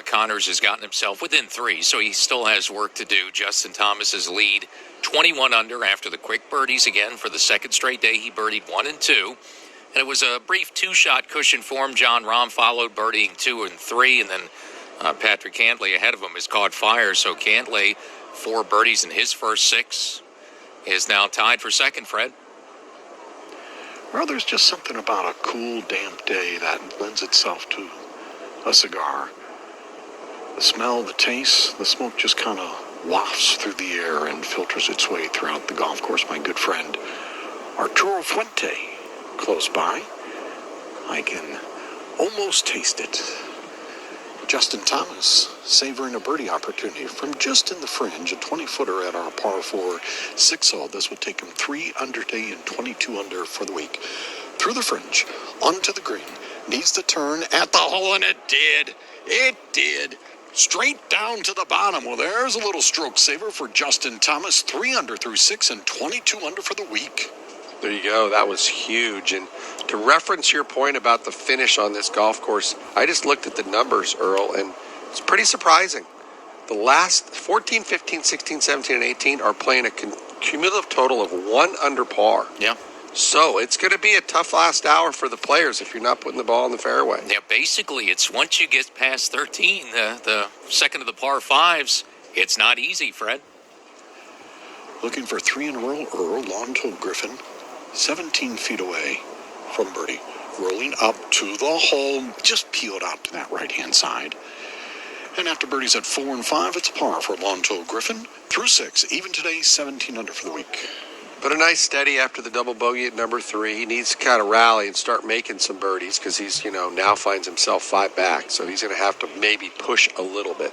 Connors has gotten himself within 3, so he still has work to do. Justin Thomas's lead, 21 under after the quick birdies again for the second straight day. He birdied 1 and 2. And it was a brief 2-shot cushion for him. Jon Rahm followed, birdieing 2 and 3, and then Patrick Cantlay ahead of him has caught fire. So Cantlay, 4 birdies in his first 6, is now tied for second, Fred. Well, there's just something about a cool, damp day that lends itself to a cigar. The smell, the taste, the smoke just kind of wafts through the air and filters its way throughout the golf course. My good friend Arturo Fuente, close by. I can almost taste it. Justin Thomas savoring a birdie opportunity from just in the fringe, a 20-footer at our par 4 6-hole. This would take him 3 under today and 22 under for the week. Through the fringe, onto the green, needs to turn at the hole, and it did. It did. Straight down to the bottom. Well, there's a little stroke saver for Justin Thomas. 3 under through 6 and 22 under for the week. There you go. That was huge. And to reference your point about the finish on this golf course, I just looked at the numbers, Earl, and it's pretty surprising. The last 14, 15, 16, 17, and 18 are playing a cumulative total of 1 under par. Yeah. So it's going to be a tough last hour for the players if you're not putting the ball in the fairway. Yeah, basically, it's once you get past 13, the second of the par 5s, it's not easy, Fred. Looking for 3 in a row, Earl Lonto Griffin, 17 feet away from birdie, rolling up to the hole, just peeled out to that right-hand side. And after birdies at 4 and 5, it's a par for Lonto Griffin. Through 6, even today, 17 under for the week. But a nice steady after the double bogey at number 3. He needs to kind of rally and start making some birdies because he's, now finds himself 5 back. So he's going to have to maybe push a little bit.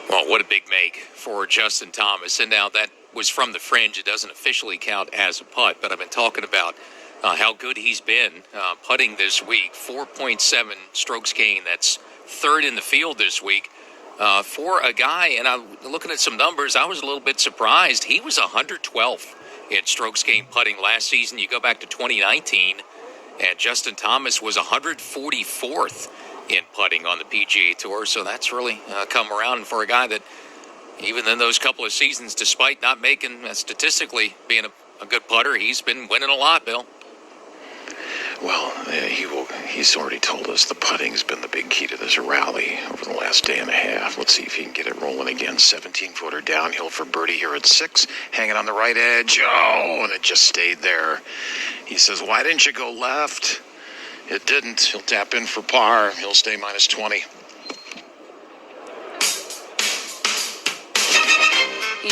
Well, what a big make for Justin Thomas. And now that was from the fringe. It doesn't officially count as a putt, but I've been talking about how good he's been putting this week. 4.7 strokes gained. That's 3rd in the field this week. For a guy, and I'm looking at some numbers, I was a little bit surprised. He was 112th in strokes gained putting last season. You go back to 2019, and Justin Thomas was 144th in putting on the PGA Tour. So that's really come around for a guy that, even in those couple of seasons, despite not making, statistically being a good putter, he's been winning a lot, Bill. Well, he's already told us the putting's been the big key to this rally over the last day and a half. Let's see if he can get it rolling again. 17-footer downhill for birdie here at 6, hanging on the right edge. Oh, and it just stayed there. He says, why didn't you go left? It didn't. He'll tap in for par. He'll stay minus 20.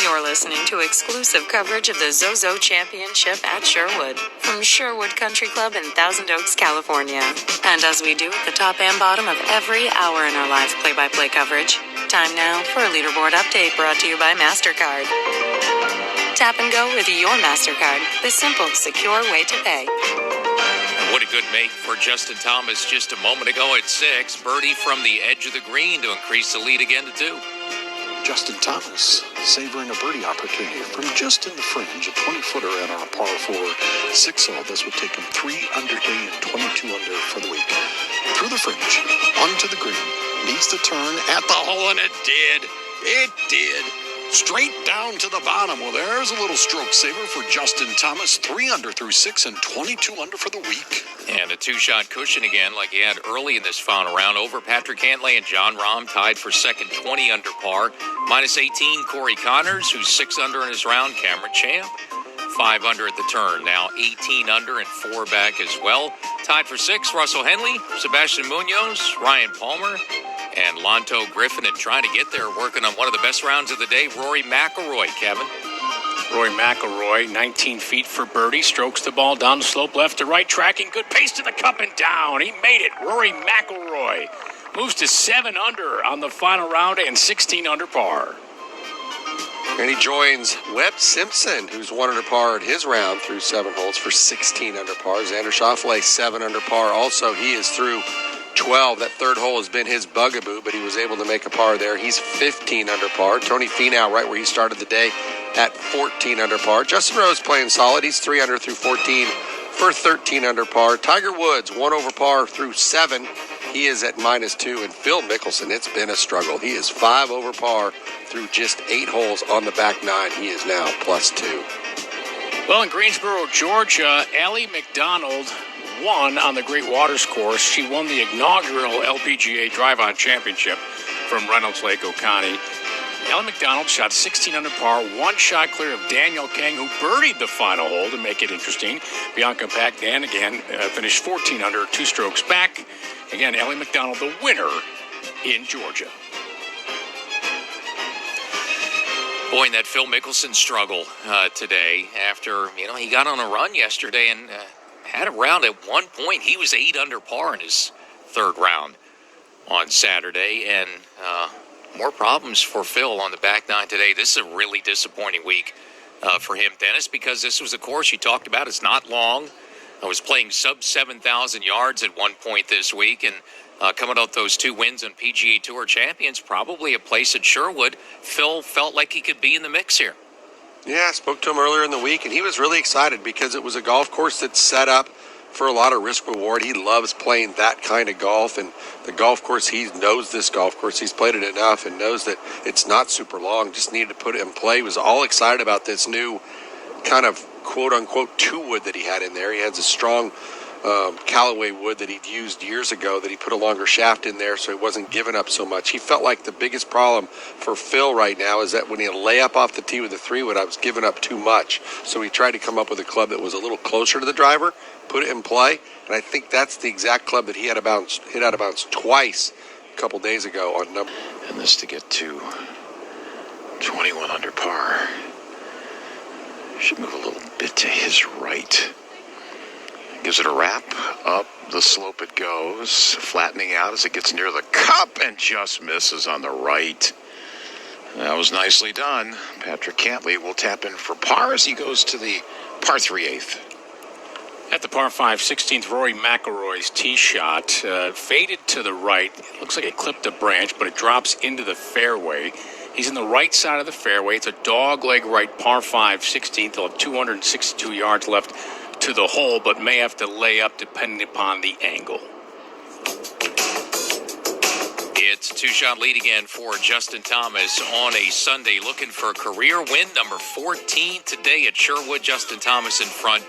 You're listening to exclusive coverage of the Zozo Championship at Sherwood from Sherwood Country Club in Thousand Oaks, California. And as we do at the top and bottom of every hour in our live play-by-play coverage, time now for a leaderboard update brought to you by MasterCard. Tap and go with your MasterCard, the simple, secure way to pay. What a good make for Justin Thomas just a moment ago at 6. Birdie from the edge of the green to increase the lead again to 2. Justin Thomas savoring a birdie opportunity from just in the fringe, a 20-footer at our par 4 6-hole. This would take him 3 under day and 22 under for the week. Through the fringe, onto the green, needs to turn at the hole, and it did. It did. Straight down to the bottom. Well, there's a little stroke saver for Justin Thomas. 3 under through 6 and 22 under for the week. And a 2-shot cushion again, like he had early in this final round, over Patrick Cantlay and Jon Rahm, tied for second, 20 under par. Minus 18, Corey Connors, who's 6 under in his round. Cameron Champ, 5 under at the turn. Now 18 under and 4 back as well. Tied for 6, Russell Henley, Sebastian Munoz, Ryan Palmer, and Lonto Griffin. And trying to get there, working on one of the best rounds of the day, Rory McIlroy, Kevin. Rory McIlroy, 19 feet for birdie, strokes the ball down the slope, left to right, tracking, good pace to the cup and down. He made it. Rory McIlroy moves to 7 under on the final round and 16 under par. And he joins Webb Simpson, who's 1 under par at his round through 7 holes for 16 under par. Xander Schauffele, 7 under par. Also, he is through 12. That third hole has been his bugaboo, but he was able to make a par there. He's 15 under par. Tony Finau, right where he started the day, at 14 under par. Justin Rose playing solid. He's 3 under through 14 for 13 under par. Tiger Woods, 1 over par through 7. He is at -2. And Phil Mickelson, it's been a struggle. He is 5 over par through just 8 holes on the back 9. He is now +2. Well, in Greensboro, Georgia, Allie McDonald won on the Great Waters course. She won the inaugural LPGA Drive-On Championship from Reynolds Lake, Oconee. Allie McDonald shot 16 under par, 1 shot clear of Danielle Kang, who birdied the final hole to make it interesting. Bianca Paquin again finished 14 under, 2 strokes back. Again, Allie McDonald, the winner in Georgia. Boy, and that Phil Mickelson struggle today after, he got on a run yesterday and had a round at one point. He was 8 under par in his third round on Saturday, and more problems for Phil on the back 9 today. This is a really disappointing week for him, Dennis, because this was a course you talked about. It's not long. I was playing sub 7,000 yards at one point this week, and coming out those 2 wins on PGA Tour champions, probably a place at Sherwood. Phil felt like he could be in the mix here. Yeah, I spoke to him earlier in the week, and he was really excited because it was a golf course that's set up for a lot of risk reward. He loves playing that kind of golf, and the golf course, he knows this golf course. He's played it enough and knows that it's not super long, just needed to put it in play. He was all excited about this new kind of quote-unquote 2-wood that he had in there. He has a strong Callaway wood that he'd used years ago that he put a longer shaft in there so he wasn't giving up so much. He felt like the biggest problem for Phil right now is that when he lay up off the tee with the 3-wood, I was giving up too much. So he tried to come up with a club that was a little closer to the driver, put it in play, and I think that's the exact club that he hit out of bounds twice a couple days ago on number. And this to get to 21 under par. Should move a little bit to his right. Gives it a wrap. Up the slope it goes, flattening out as it gets near the cup and just misses on the right. That was nicely done. Patrick Cantley will tap in for par as he goes to the par 3 8th. At the par 5 16th, Rory McIlroy's tee shot faded to the right. It looks like it clipped a branch, but it drops into the fairway. He's in the right side of the fairway. It's a dog-leg right par 5 16th. He'll have 262 yards left to the hole, but may have to lay up depending upon the angle. It's a 2-shot lead again for Justin Thomas on a Sunday, looking for a career win, number 14 today at Sherwood. Justin Thomas in front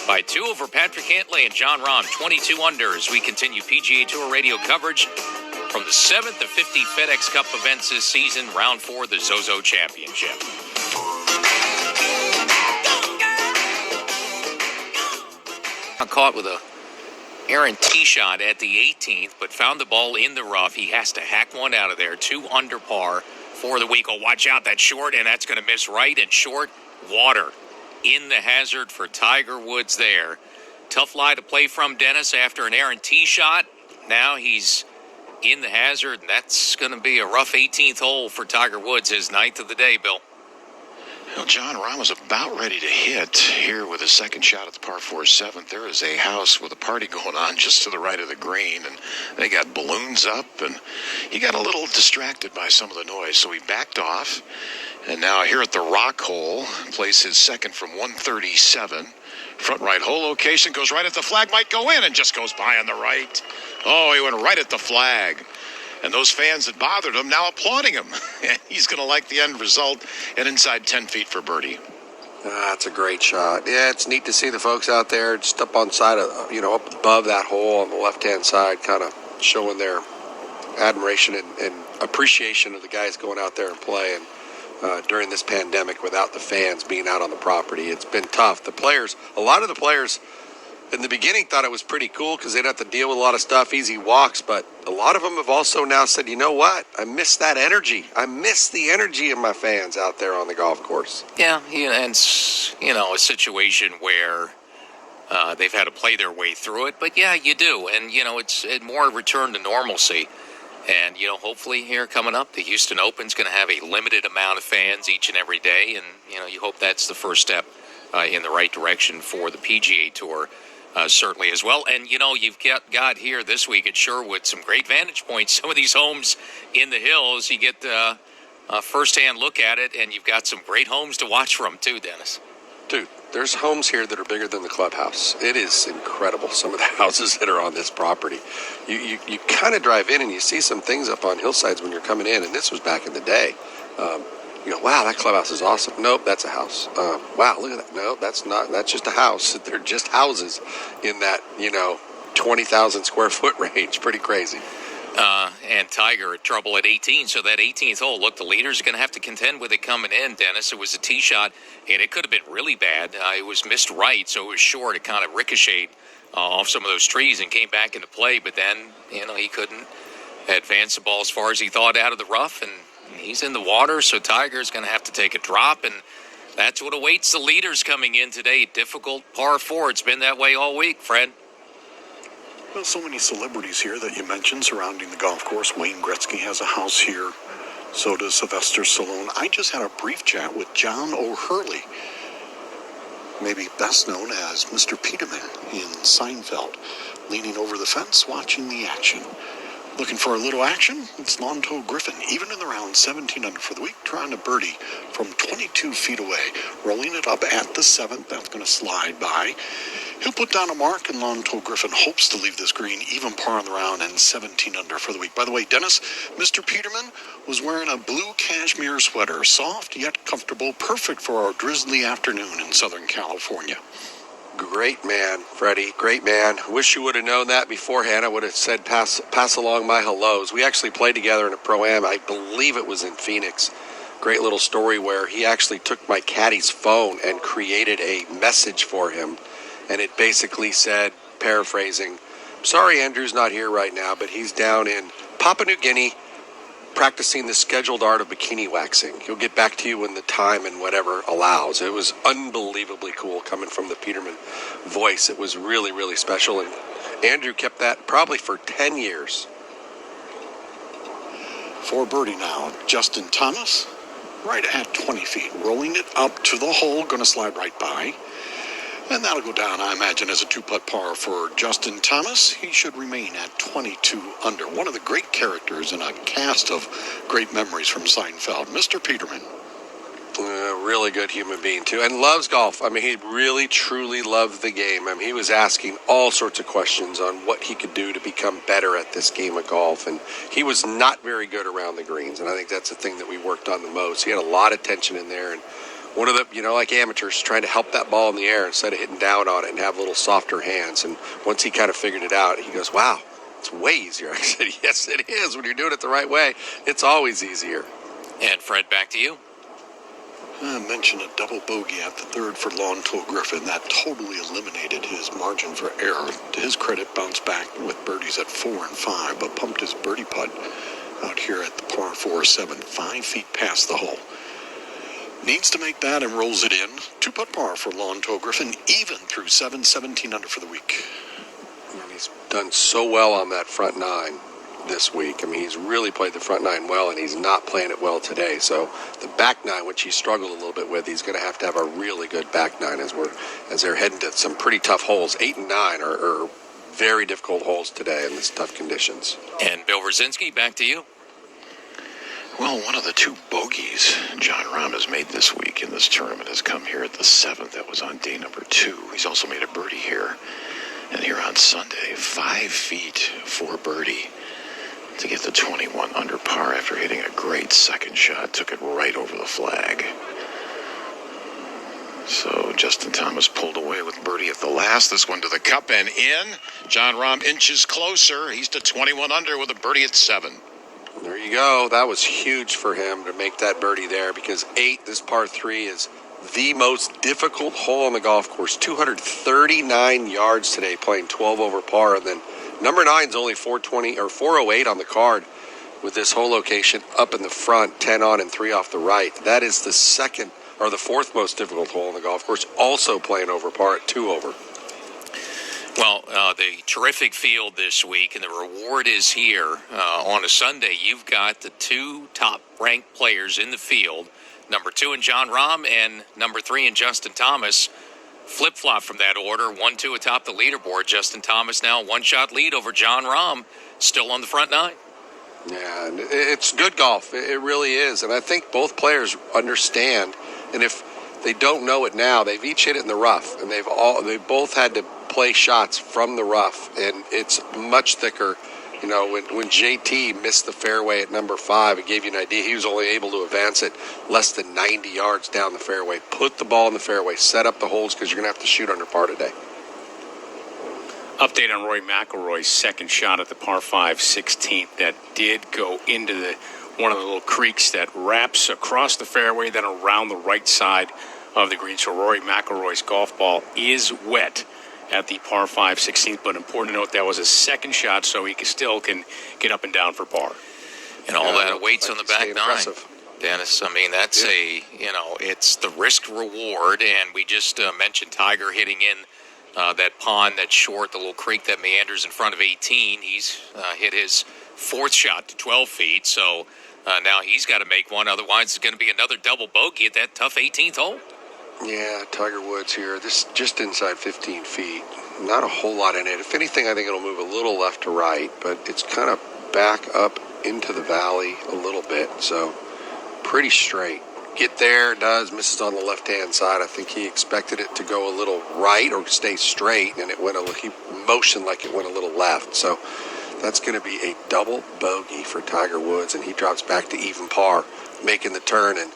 by 2 over Patrick Cantley and Jon Rahm, 22 under, as we continue PGA Tour radio coverage from the 7th of 50 FedEx Cup events this season, round 4 of the Zozo Championship. Caught with a errant tee shot at the 18th, but found the ball in the rough. He has to hack one out of there. 2 under par for the week. Oh, watch out, that's short, and that's going to miss right and short. Water in the hazard for Tiger Woods there. Tough lie to play from, Dennis, after an errant tee shot. Now he's in the hazard, and that's going to be a rough 18th hole for Tiger Woods, his 9th of the day, Bill. Well, Jon Rahm was about ready to hit here with his second shot at the par 4 7th. There is a house with a party going on just to the right of the green, and they got balloons up, and he got a little distracted by some of the noise, so he backed off. And now here at the rock hole, plays his second from 137. Front right hole location, goes right at the flag, might go in, and just goes by on the right. Oh, he went right at the flag. And those fans that bothered him now applauding him. And he's going to like the end result and inside 10 feet for birdie. That's a great shot. Yeah, it's neat to see the folks out there just up on side of, up above that hole on the left-hand side, kind of showing their admiration and appreciation of the guys going out there and playing during this pandemic without the fans being out on the property. It's been tough. A lot of the players in the beginning thought it was pretty cool because they didn't have to deal with a lot of stuff, easy walks, but a lot of them have also now said, you know what? I miss that energy. I miss the energy of my fans out there on the golf course. Yeah, and it's, a situation where they've had to play their way through it, but yeah, you do, and, it's more return to normalcy. And, hopefully here coming up, the Houston Open's going to have a limited amount of fans each and every day, and, you hope that's the first step in the right direction for the PGA Tour. Certainly as well. And, you've got here this week at Sherwood some great vantage points. Some of these homes in the hills, you get a first-hand look at it, and you've got some great homes to watch from, too, Dennis. Dude, there's homes here that are bigger than the clubhouse. It is incredible, some of the houses that are on this property. You kind of drive in and you see some things up on hillsides when you're coming in, and this was back in the day. Wow, that clubhouse is awesome. Nope, that's a house. Wow, look at that. No, that's not. That's just a house. They're just houses in that, 20,000 square foot range. Pretty crazy. And Tiger had trouble at 18, so that 18th hole, look, the leaders are going to have to contend with it coming in, Dennis. It was a tee shot, and it could have been really bad. It was missed right, so it was short. It kind of ricocheted off some of those trees and came back into play, but then, he couldn't advance the ball as far as he thought out of the rough, and he's in the water, so Tiger's going to have to take a drop, and that's what awaits the leaders coming in today. Difficult par 4. It's been that way all week, Fred. Well, so many celebrities here that you mentioned surrounding the golf course. Wayne Gretzky has a house here. So does Sylvester Stallone. I just had a brief chat with John O'Hurley, maybe best known as Mr. Peterman in Seinfeld, leaning over the fence watching the action. Looking for a little action? It's Lonto Griffin, even in the round, 17 under for the week, trying to birdie from 22 feet away, rolling it up at the 7th. That's going to slide by. He'll put down a mark, and Lonto Griffin hopes to leave this green even par on the round and 17 under for the week. By the way, Dennis, Mr. Peterman was wearing a blue cashmere sweater, soft yet comfortable, perfect for our drizzly afternoon in Southern California. Great man, Freddie. Great man. Wish you would have known that beforehand. I would have said pass along my hellos. We actually played together in a Pro-Am. I believe it was in Phoenix. Great little story where he actually took my caddy's phone and created a message for him. And it basically said, paraphrasing, sorry Andrew's not here right now, but he's down in Papua New Guinea practicing the scheduled art of bikini waxing. He'll get back to you when the time and whatever allows. It was unbelievably cool coming from the Peterman voice. It was really, really special. And Andrew kept that probably for 10 years. For birdie now, Justin Thomas, right at 20 feet, rolling it up to the hole, going to slide right by. And that'll go down, I imagine, as a 2-putt par for Justin Thomas. He should remain at 22 under. One of the great characters in a cast of great memories from Seinfeld, Mr. Peterman. Really good human being, too, and loves golf. I mean, he really, truly loved the game. I mean, he was asking all sorts of questions on what he could do to become better at this game of golf, and he was not very good around the greens, and I think that's the thing that we worked on the most. He had a lot of tension in there, and one of the, like amateurs, trying to help that ball in the air instead of hitting down on it and have a little softer hands. And once he kind of figured it out, he goes, wow, it's way easier. I said, yes, it is. When you're doing it the right way, it's always easier. And Fred, back to you. I mentioned a double bogey at the 3rd for Lonto Griffin. That totally eliminated his margin for error. To his credit, bounced back with birdies at 4 and 5, but pumped his birdie putt out here at the par 4-7, 5 feet past the hole. Needs to make that and rolls it in. 2-putt par for Lonto Griffin, even through 7, 17 under for the week. And he's done so well on that front 9 this week. I mean, he's really played the front 9 well, and he's not playing it well today. So the back 9, which he struggled a little bit with, he's going to have a really good back 9 as they're heading to some pretty tough holes. 8 and 9 are very difficult holes today in this tough conditions. And Bill Rosinski, back to you. Well, one of the 2 bogeys John Rahm has made this week in this tournament has come here at the 7th. That was on day number 2. He's also made a birdie here. And here on Sunday, 5 feet for birdie to get the 21 under par after hitting a great second shot. Took it right over the flag. So Justin Thomas pulled away with birdie at the last. This one to the cup and in. John Rahm inches closer. He's to 21 under with a birdie at 7. There you go. That was huge for him to make that birdie there because 8, this par 3, is the most difficult hole on the golf course. 239 yards today, playing 12 over par. And then number 9 is only 420 or 408 on the card with this hole location up in the front, 10 on and 3 off the right. That is the 4th most difficult hole on the golf course, also playing over par at 2 over. Well, the terrific field this week, and the reward is here. On a Sunday, you've got the 2 top-ranked players in the field, number 2 in John Rahm and number 3 in Justin Thomas. Flip-flop from that order, 1-2 atop the leaderboard. Justin Thomas now 1-shot lead over John Rahm, still on the front 9. Yeah, it's good golf. It really is. And I think both players understand. And if They don't know it now. They've each hit it in the rough, and they both had to play shots from the rough, and it's much thicker. You know, when JT missed the fairway at number 5, it gave you an idea. He was only able to advance it less than 90 yards down the fairway. Put the ball in the fairway, set up the holes, because you're going to have to shoot under par today. Update on Rory McIlroy's second shot at the par 5 16th that did go into one of the little creeks that wraps across the fairway, then around the right side of the green. So Rory McIlroy's golf ball is wet at the par 5 16th, but important to note that was a second shot, so he still can get up and down for par. And all that awaits on the back nine. Impressive. Dennis, I mean, that's it's the risk reward, and we just mentioned Tiger hitting in that pond, that short, the little creek that meanders in front of 18. He's hit his fourth shot to 12 feet, so now he's got to make one. Otherwise, it's going to be another double bogey at that tough 18th hole. Yeah, Tiger Woods here. This just inside 15 feet. Not a whole lot in it. If anything, I think it'll move a little left to right, but it's kind of back up into the valley a little bit, so pretty straight. Get there, does, misses on the left-hand side. I think he expected it to go a little right or stay straight, and he motioned like it went a little left. So that's going to be a double bogey for Tiger Woods, and he drops back to even par, making the turn. And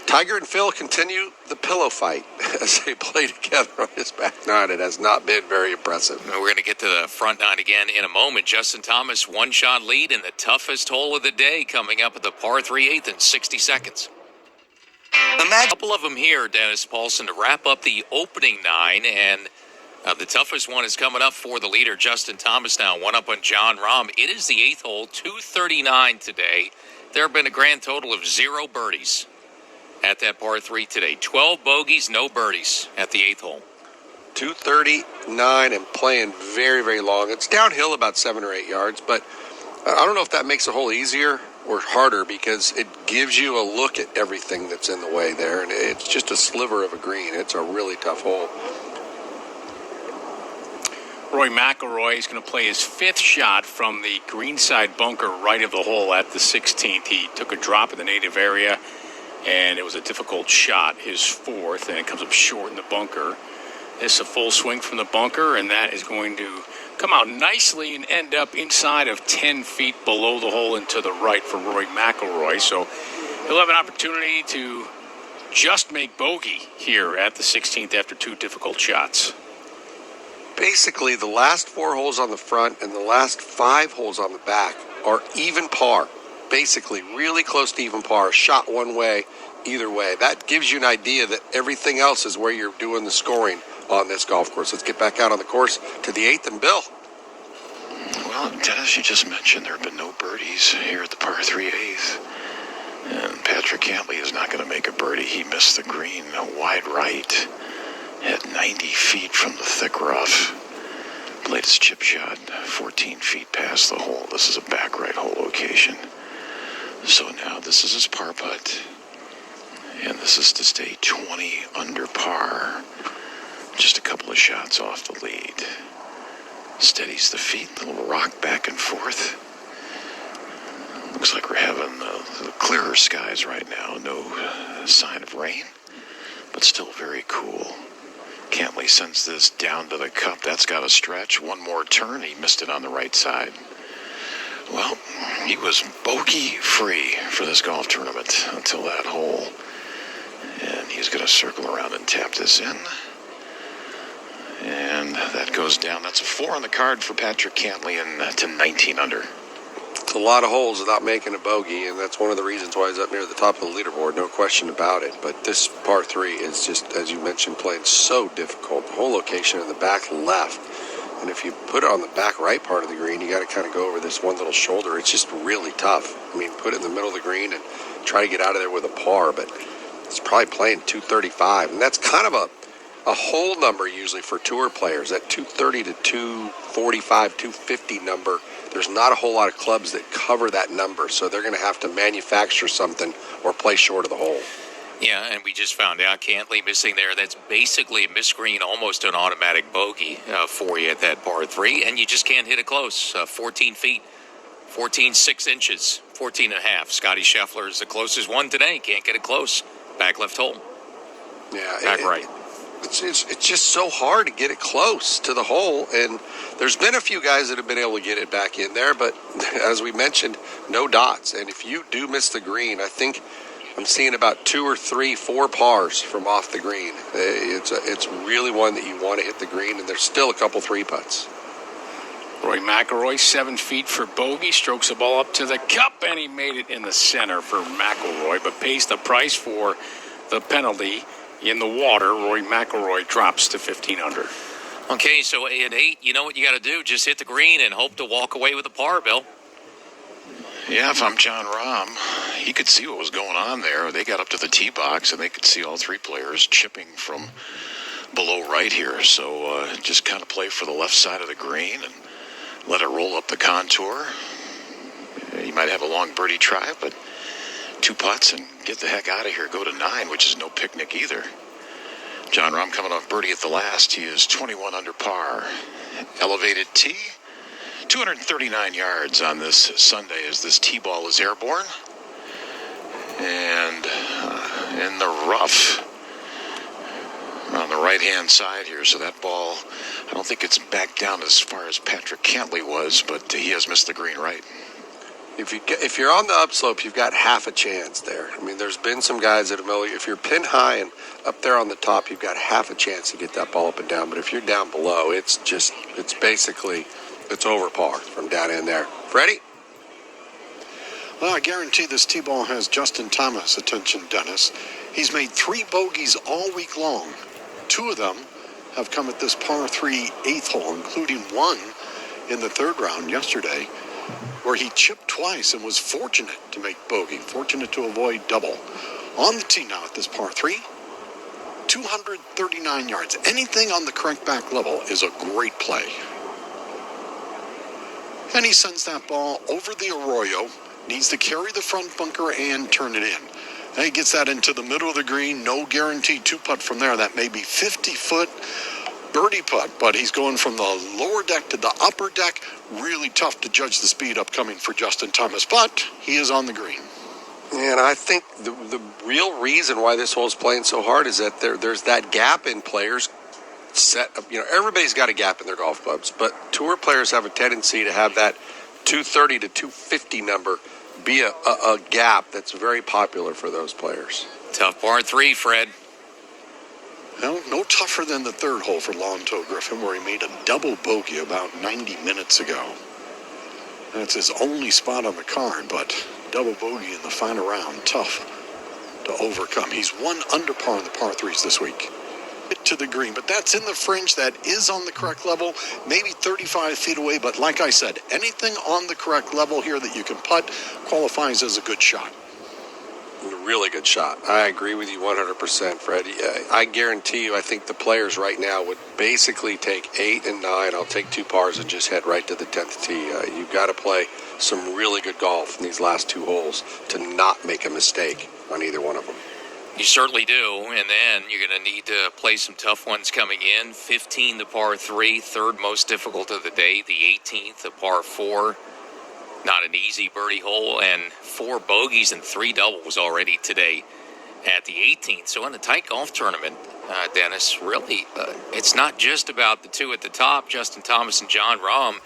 Tiger and Phil continue the pillow fight as they play together on his back nine. It has not been very impressive. We're going to get to the front nine again in a moment. Justin Thomas, one-shot lead in the toughest hole of the day, coming up at the par 3/8 in 60 seconds. A couple of them here, Dennis Paulson, to wrap up the opening nine, and the toughest one is coming up for the leader, Justin Thomas, now one up on Jon Rahm. It is the 8th hole, 239 today. There have been a grand total of 0 birdies at that par 3 today. 12 bogeys, no birdies at the 8th hole. 239 and playing very, very long. It's downhill about 7 or 8 yards, but I don't know if that makes the hole easier or harder, because it gives you a look at everything that's in the way there, and it's just a sliver of a green. It's a really tough hole. Rory McIlroy is going to play his 5th shot from the greenside bunker right of the hole at the 16th. He took a drop in the native area, and it was a difficult shot, his 4th, and it comes up short in the bunker. This is a full swing from the bunker, and that is going to come out nicely and end up inside of 10 feet below the hole and to the right for Rory McIlroy. So he'll have an opportunity to just make bogey here at the 16th after 2 difficult shots. Basically, the last 4 holes on the front and the last 5 holes on the back are even par. Basically, really close to even par. Shot one way, either way. That gives you an idea that everything else is where you're doing the scoring on this golf course. Let's get back out on the course to the 8th, and Bill. Well, Dennis, you just mentioned there have been no birdies here at the par 3/8. And Patrick Cantlay is not going to make a birdie. He missed the green wide right. At 90 feet from the thick rough. Played his chip shot 14 feet past the hole. This is a back right hole location. So now this is his par putt. And this is to stay 20 under par. Just a couple of shots off the lead. Steadies the feet, little rock back and forth. Looks like we're having the clearer skies right now. No sign of rain, but still very cool. Cantlay sends this down to the cup. That's got a stretch. One more turn. He missed it on the right side. Well, he was bogey-free for this golf tournament until that hole. And he's going to circle around and tap this in. And that goes down. That's a 4 on the card for Patrick Cantlay and to 19 under. It's a lot of holes without making a bogey, and that's one of the reasons why he's up near the top of the leaderboard, no question about it. But this par 3 is just, as you mentioned, playing so difficult. The whole location in the back left, and if you put it on the back right part of the green, you got to kind of go over this one little shoulder. It's just really tough. I mean, put it in the middle of the green and try to get out of there with a par, but it's probably playing 235, and that's kind of a hole number usually for tour players. That 230 to 245, 250 number. There's not a whole lot of clubs that cover that number, so they're going to have to manufacture something or play short of the hole. Yeah, and we just found out Cantlay missing there. That's basically a missed green, almost an automatic bogey for you at that par 3, and you just can't hit it close. 14 feet, 14, 6 inches, 14 and a half. Scotty Scheffler is the closest one today. Can't get it close. Back left hole. Yeah, Back right. It's just so hard to get it close to the hole, and there's been a few guys that have been able to get it back in there, but as we mentioned, no dots. And if you do miss the green, I think I'm seeing about 2 or 3, 4 pars from off the green. It's really one that you want to hit the green, and there's still a couple 3-putts. Rory McIlroy, 7 feet for bogey, strokes the ball up to the cup, and he made it in the center for McIlroy, but pays the price for the penalty in the water. Rory McIlroy drops to 15 under. Okay, so at 8, you know what you got to do? Just hit the green and hope to walk away with a par, Bill. Yeah, if I'm John Rahm, he could see what was going on there. They got up to the tee box, and they could see all 3 players chipping from below right here. So just kind of play for the left side of the green and let it roll up the contour. You might have a long birdie try, but 2 putts and get the heck out of here. Go to 9, which is no picnic either. John Rahm coming off birdie at the last. He is 21 under par. Elevated tee. 239 yards on this Sunday as this tee ball is airborne. And in the rough on the right-hand side here. So that ball, I don't think it's back down as far as Patrick Cantley was, but he has missed the green right. If you're on the upslope, you've got half a chance there. I mean, there's been some guys that have, if you're pin high and up there on the top, you've got half a chance to get that ball up and down. But if you're down below, it's over par from down in there. Freddie? Well, I guarantee this tee ball has Justin Thomas' attention, Dennis. He's made 3 bogeys all week long. 2 of them have come at this par 3 8th hole, including one in the 3rd round yesterday, where he chipped twice and was fortunate to make bogey, fortunate to avoid double. On the tee now at this par 3, 239 yards. Anything on the correct back level is a great play. And he sends that ball over the arroyo, needs to carry the front bunker and turn it in. And he gets that into the middle of the green, no guaranteed 2-putt from there. That may be 50-foot birdie putt, but he's going from the lower deck to the upper deck. Really tough to judge the speed upcoming for Justin Thomas, but he is on the green. And I think the real reason why this hole's playing so hard is that there's that gap in players set up. Everybody's got a gap in their golf clubs, but tour players have a tendency to have that 230 to 250 number be a gap that's very popular for those players. Tough par 3, Fred. Well, no tougher than the 3rd hole for Lonto Griffin, where he made a double bogey about 90 minutes ago. That's his only spot on the card, but double bogey in the final round, tough to overcome. He's 1 under par in the par 3s this week. To the green, but that's in the fringe. That is on the correct level, maybe 35 feet away, but like I said, anything on the correct level here that you can putt qualifies as a good shot. A really good shot. I agree with you 100%, Freddie. I guarantee you, I think the players right now would basically take 8 and 9. I'll take 2 pars and just head right to the 10th tee. You've got to play some really good golf in these last 2 holes to not make a mistake on either one of them. You certainly do, and then you're going to need to play some tough ones coming in. 15, the par 3, 3rd most difficult of the day. The 18th, the par 4, not an easy birdie hole, and 4 bogeys and 3 doubles already today at the 18th. So in a tight golf tournament, Dennis, really, it's not just about the 2 at the top, Justin Thomas and John Rahm.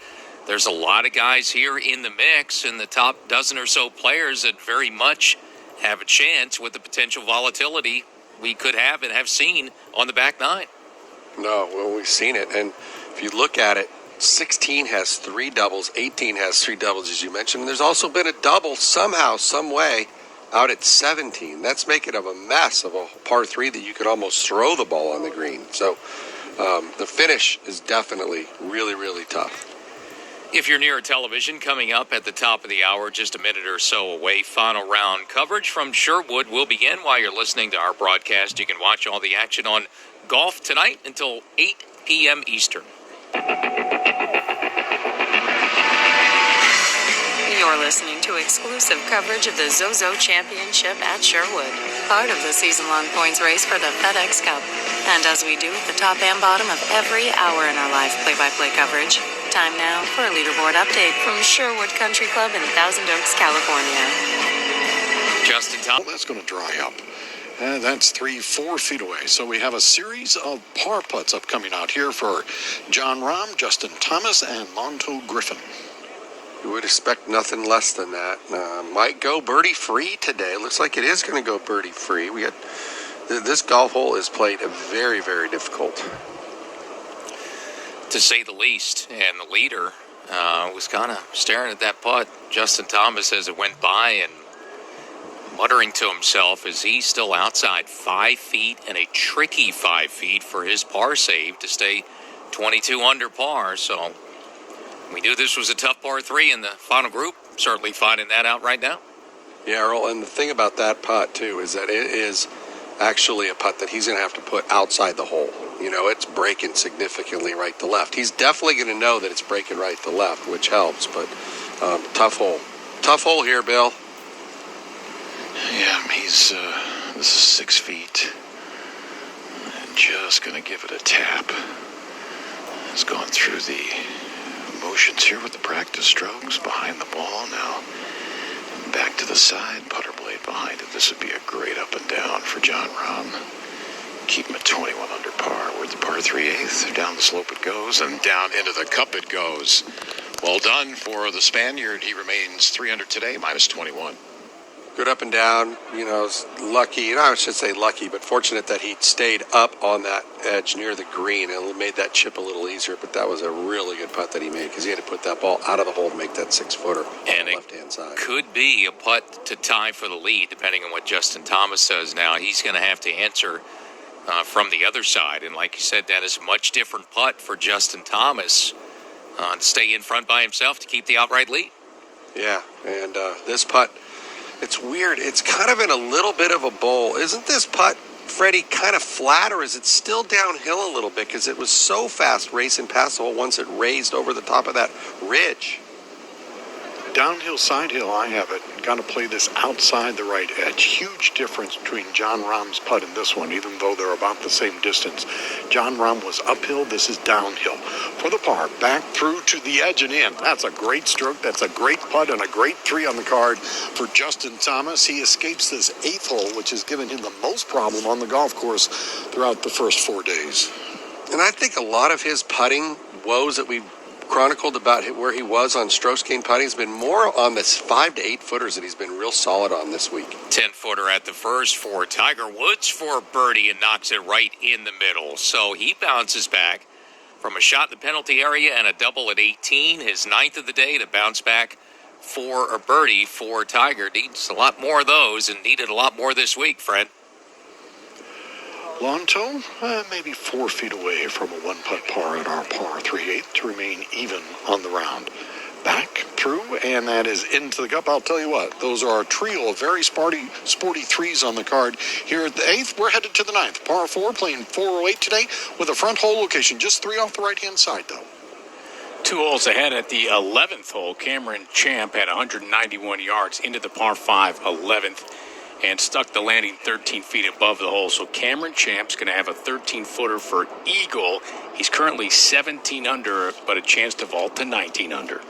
There's a lot of guys here in the mix, and the top dozen or so players that very much have a chance with the potential volatility we could have and have seen on the back 9. No, well, we've seen it. And if you look at it, 16 has 3 doubles, 18 has 3 doubles, as you mentioned. And there's also been a double somehow, some way, out at 17. That's making of a mess of a par 3 that you could almost throw the ball on the green. So the finish is definitely really, really tough. If you're near a television, coming up at the top of the hour, just a minute or so away, final round coverage from Sherwood will begin while you're listening to our broadcast. You can watch all the action on golf tonight until 8 p.m. Eastern. You're listening to exclusive coverage of the Zozo Championship at Sherwood, part of the season-long points race for the FedEx Cup. And as we do at the top and bottom of every hour in our live play-by-play coverage, time now for a leaderboard update from Sherwood Country Club in Thousand Oaks, California. Justin Thomas. Well, that's going to dry up. And that's 4 feet away. So we have a series of par putts upcoming out here for Jon Rahm, Justin Thomas, and Monto Griffin. You would expect nothing less than that. Might go birdie free today. Looks like it is going to go birdie free. We got this golf hole is played very, very difficult, to say the least. And the leader was kind of staring at that putt, Justin Thomas, as it went by, and muttering to himself as he's still outside 5 feet and a tricky 5 feet for his par save to stay 22 under par. So we knew this was a tough par 3 in the final group. Certainly finding that out right now. Yeah, Earl, and the thing about that putt, too, is that it is actually a putt that he's going to have to put outside the hole. You know, it's breaking significantly right to left. He's definitely going to know that it's breaking right to left, which helps, but tough hole. Tough hole here, Bill. Yeah, this is 6 feet. And just gonna give it a tap. He's going through the motions here with the practice strokes behind the ball now. Back to the side, putter blade behind it. This would be a great up and down for Jon Rahm. Keep him at 21 under par. We're at the par 3/8. Down the slope it goes, and down into the cup it goes. Well done for the Spaniard. He remains 3 under today, minus 21. Good up and down, you know, lucky, I should say lucky, but fortunate that he stayed up on that edge near the green and made that chip a little easier. But that was a really good putt that he made because he had to put that ball out of the hole to make that 6-footer on the left-hand side. Could be a putt to tie for the lead, depending on what Justin Thomas says now. He's going to have to answer from the other side. And like you said, that is a much different putt for Justin Thomas to stay in front by himself to keep the outright lead. Yeah, and this putt, it's weird. It's kind of in a little bit of a bowl. Isn't this putt, Freddie, kind of flat, or is it still downhill a little bit? Because it was so fast racing past the hole once it raised over the top of that ridge. Downhill, side hill, I have it. Got to play this outside the right edge. Huge difference between Jon Rahm's putt and this one, even though they're about the same distance. Jon Rahm was uphill. This is downhill. For the par, back through to the edge and in. That's a great stroke. That's a great putt and a great 3 on the card for Justin Thomas. He escapes this 8th hole, which has given him the most problem on the golf course throughout the first 4 days. And I think a lot of his putting woes that we've chronicled about where he was on strokes gained putting has been more on this 5 to 8 footers that he's been real solid on this week. 10-footer at the first for Tiger Woods for birdie and knocks it right in the middle. So he bounces back from a shot in the penalty area and a double at 18, his 9th of the day, to bounce back for a birdie for Tiger. Needs a lot more of those and needed a lot more this week, Fred. Lonto, maybe 4 feet away from a 1-putt par at our par 3/8 to remain even on the round. Back through, and that is into the cup. I'll tell you what, those are a trio of very sporty 3s on the card. Here at the 8th, we're headed to the 9th. Par 4, playing 408 today with a front hole location. Just 3 off the right-hand side, though. 2 holes ahead at the 11th hole. Cameron Champ had 191 yards into the par 5 11th. And stuck the landing 13 feet above the hole. So Cameron Champ's going to have a 13-footer for eagle. He's currently 17 under, but a chance to vault to 19 under.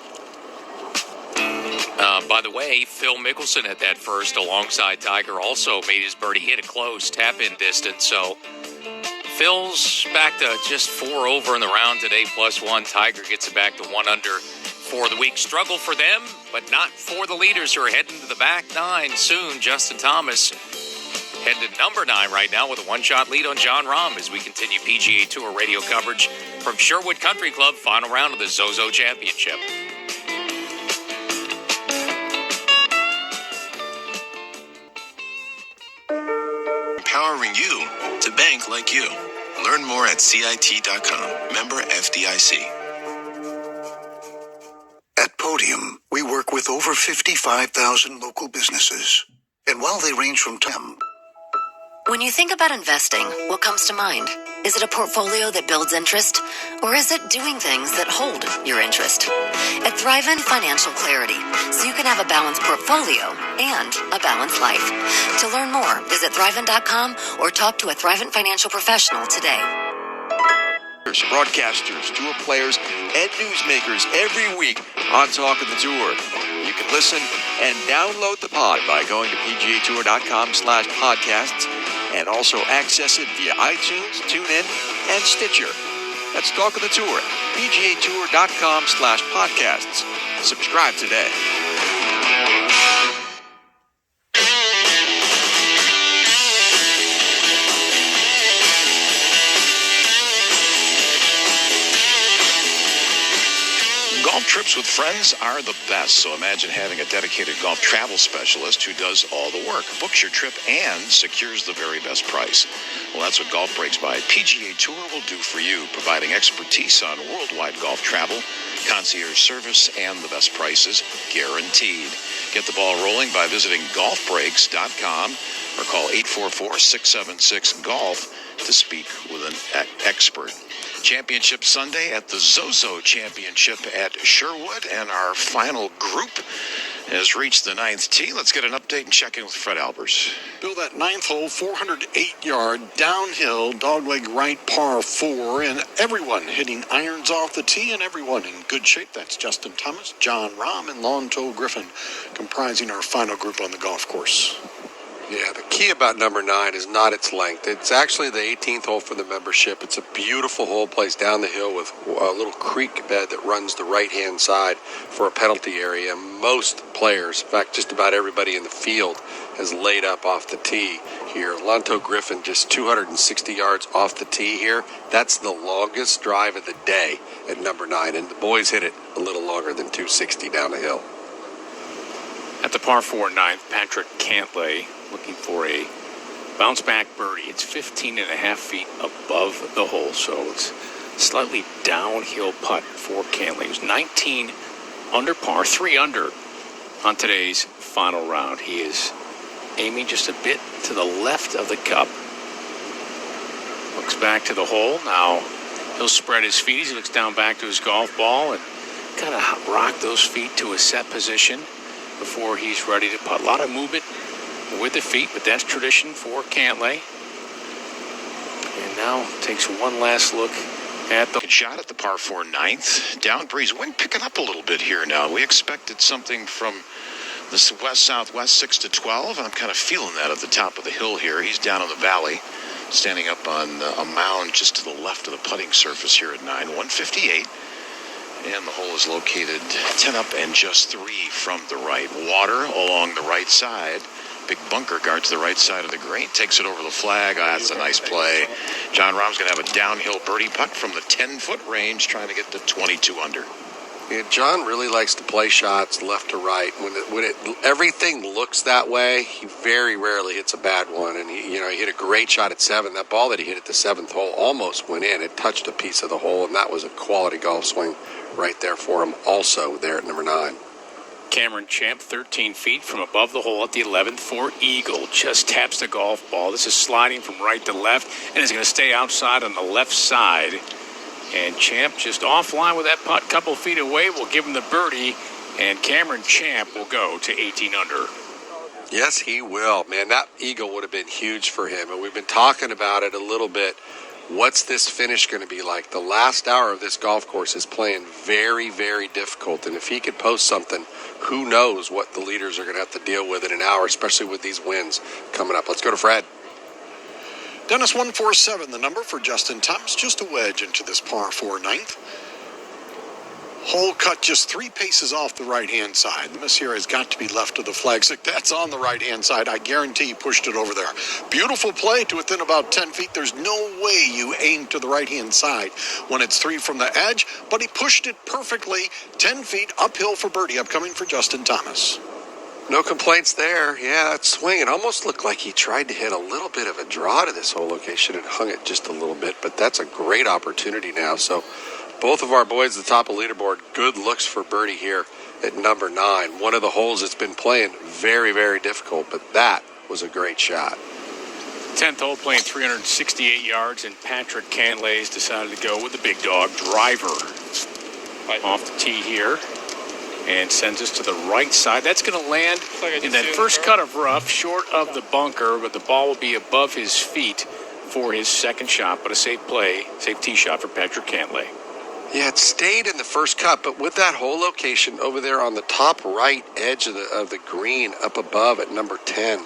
By the way, Phil Mickelson at that first alongside Tiger also made his birdie, hit it close, tap-in distance. So Phil's back to just 4 over in the round today, +1. Tiger gets it back to 1 under for the week. Struggle for them, but not for the leaders who are heading to the back 9 soon. Justin Thomas headed to number 9 right now with a 1-shot lead on Jon Rahm as we continue PGA Tour radio coverage from Sherwood Country Club, final round of the Zozo Championship. Empowering you to bank like you. Learn more at CIT.com. Member FDIC. At Podium, we work with over 55,000 local businesses. And while they range from When you think about investing, what comes to mind? Is it a portfolio that builds interest? Or is it doing things that hold your interest? At Thrivent Financial Clarity, so you can have a balanced portfolio and a balanced life. To learn more, visit Thrivent.com or talk to a Thrivent financial professional today. Broadcasters, tour players, and newsmakers every week on Talk of the Tour. You can listen and download the pod by going to PGAtour.com/podcasts and also access it via iTunes, TuneIn, and Stitcher. That's Talk of the Tour, PGAtour.com/podcasts. Subscribe today. Golf trips with friends are the best, so imagine having a dedicated golf travel specialist who does all the work, books your trip, and secures the very best price. Well, that's what Golf Breaks by PGA Tour will do for you, providing expertise on worldwide golf travel, concierge service, and the best prices guaranteed. Get the ball rolling by visiting golfbreaks.com or call 844-676-GOLF to speak with an expert. Championship Sunday at the Zozo Championship at Sherwood, and our final group has reached the 9th tee. Let's get an update and check in with Fred Albers. Bill, that 9th hole, 408-yard downhill dogleg right par 4, and everyone hitting irons off the tee and everyone in good shape. That's Justin Thomas, John Rahm, and Lonto Griffin comprising our final group on the golf course. Yeah, the key about number 9 is not its length. It's actually the 18th hole for the membership. It's a beautiful hole placed down the hill with a little creek bed that runs the right-hand side for a penalty area. Most players, in fact, just about everybody in the field, has laid up off the tee here. Lonto Griffin just 260 yards off the tee here. That's the longest drive of the day at number 9, and the boys hit it a little longer than 260 down the hill. At the par 4 9th, Patrick Cantlay looking for a bounce back birdie. It's 15.5 feet above the hole, so it's slightly downhill putt for Cantlay. He was 19 under par, 3 under on today's final round. He is aiming just a bit to the left of the cup. Looks back to the hole. Now he'll spread his feet as he looks down back to his golf ball and kind of rock those feet to a set position before he's ready to putt. A lot of movement with the feet, but that's tradition for Cantlay. And now takes one last look at the shot at the par 4 9th. Down breeze, wind picking up a little bit here now. We expected something from the west-southwest 6 to 12, and I'm kind of feeling that at the top of the hill here. He's down in the valley, standing up on a mound just to the left of the putting surface here at 9, 158. And the hole is located 10 up and just 3 from the right. Water along the right side. Big bunker guard to the right side of the green. Takes it over the flag. Oh, that's a nice play. John Rahm's going to have a downhill birdie putt from the 10-foot range, trying to get to 22 under. Yeah, John really likes to play shots left to right. When everything looks that way, he very rarely hits a bad one. And he hit a great shot at 7. That ball that he hit at the 7th hole almost went in. It touched a piece of the hole, and that was a quality golf swing right there for him. Also there at number 9. Cameron Champ, 13 feet from above the hole at the 11th for eagle. Just taps the golf ball. This is sliding from right to left and is going to stay outside on the left side. And Champ just offline with that putt, couple feet away, will give him the birdie. And Cameron Champ will go to 18 under. Yes, he will. Man, that eagle would have been huge for him. And we've been talking about it a little bit. What's this finish going to be like? The last hour of this golf course is playing very, very difficult. And if he could post something, who knows what the leaders are going to have to deal with in an hour, especially with these wins coming up. Let's go to Fred. Dennis, 147, the number for Justin Thomas. Just a wedge into this par 4 9th. Hole cut just 3 paces off the right-hand side. The miss here has got to be left of the flagstick. That's on the right-hand side. I guarantee he pushed it over there. Beautiful play to within about 10 feet. There's no way you aim to the right-hand side when it's 3 from the edge, but he pushed it perfectly 10 feet uphill for birdie, upcoming for Justin Thomas. No complaints there. Yeah, that swing, it almost looked like he tried to hit a little bit of a draw to this whole location and hung it just a little bit, but that's a great opportunity now. So both of our boys at the top of the leaderboard, good looks for birdie here at number 9. One of the holes that's been playing very, very difficult, but that was a great shot. 10th hole playing 368 yards, and Patrick Cantlay's decided to go with the big dog driver off the tee here. And sends us to the right side. That's going to land in that first cut of rough, short of the bunker, but the ball will be above his feet for his second shot. But a safe play, safe tee shot for Patrick Cantlay. Yeah, it stayed in the first cut, but with that hole location over there on the top right edge of the green up above at number 10,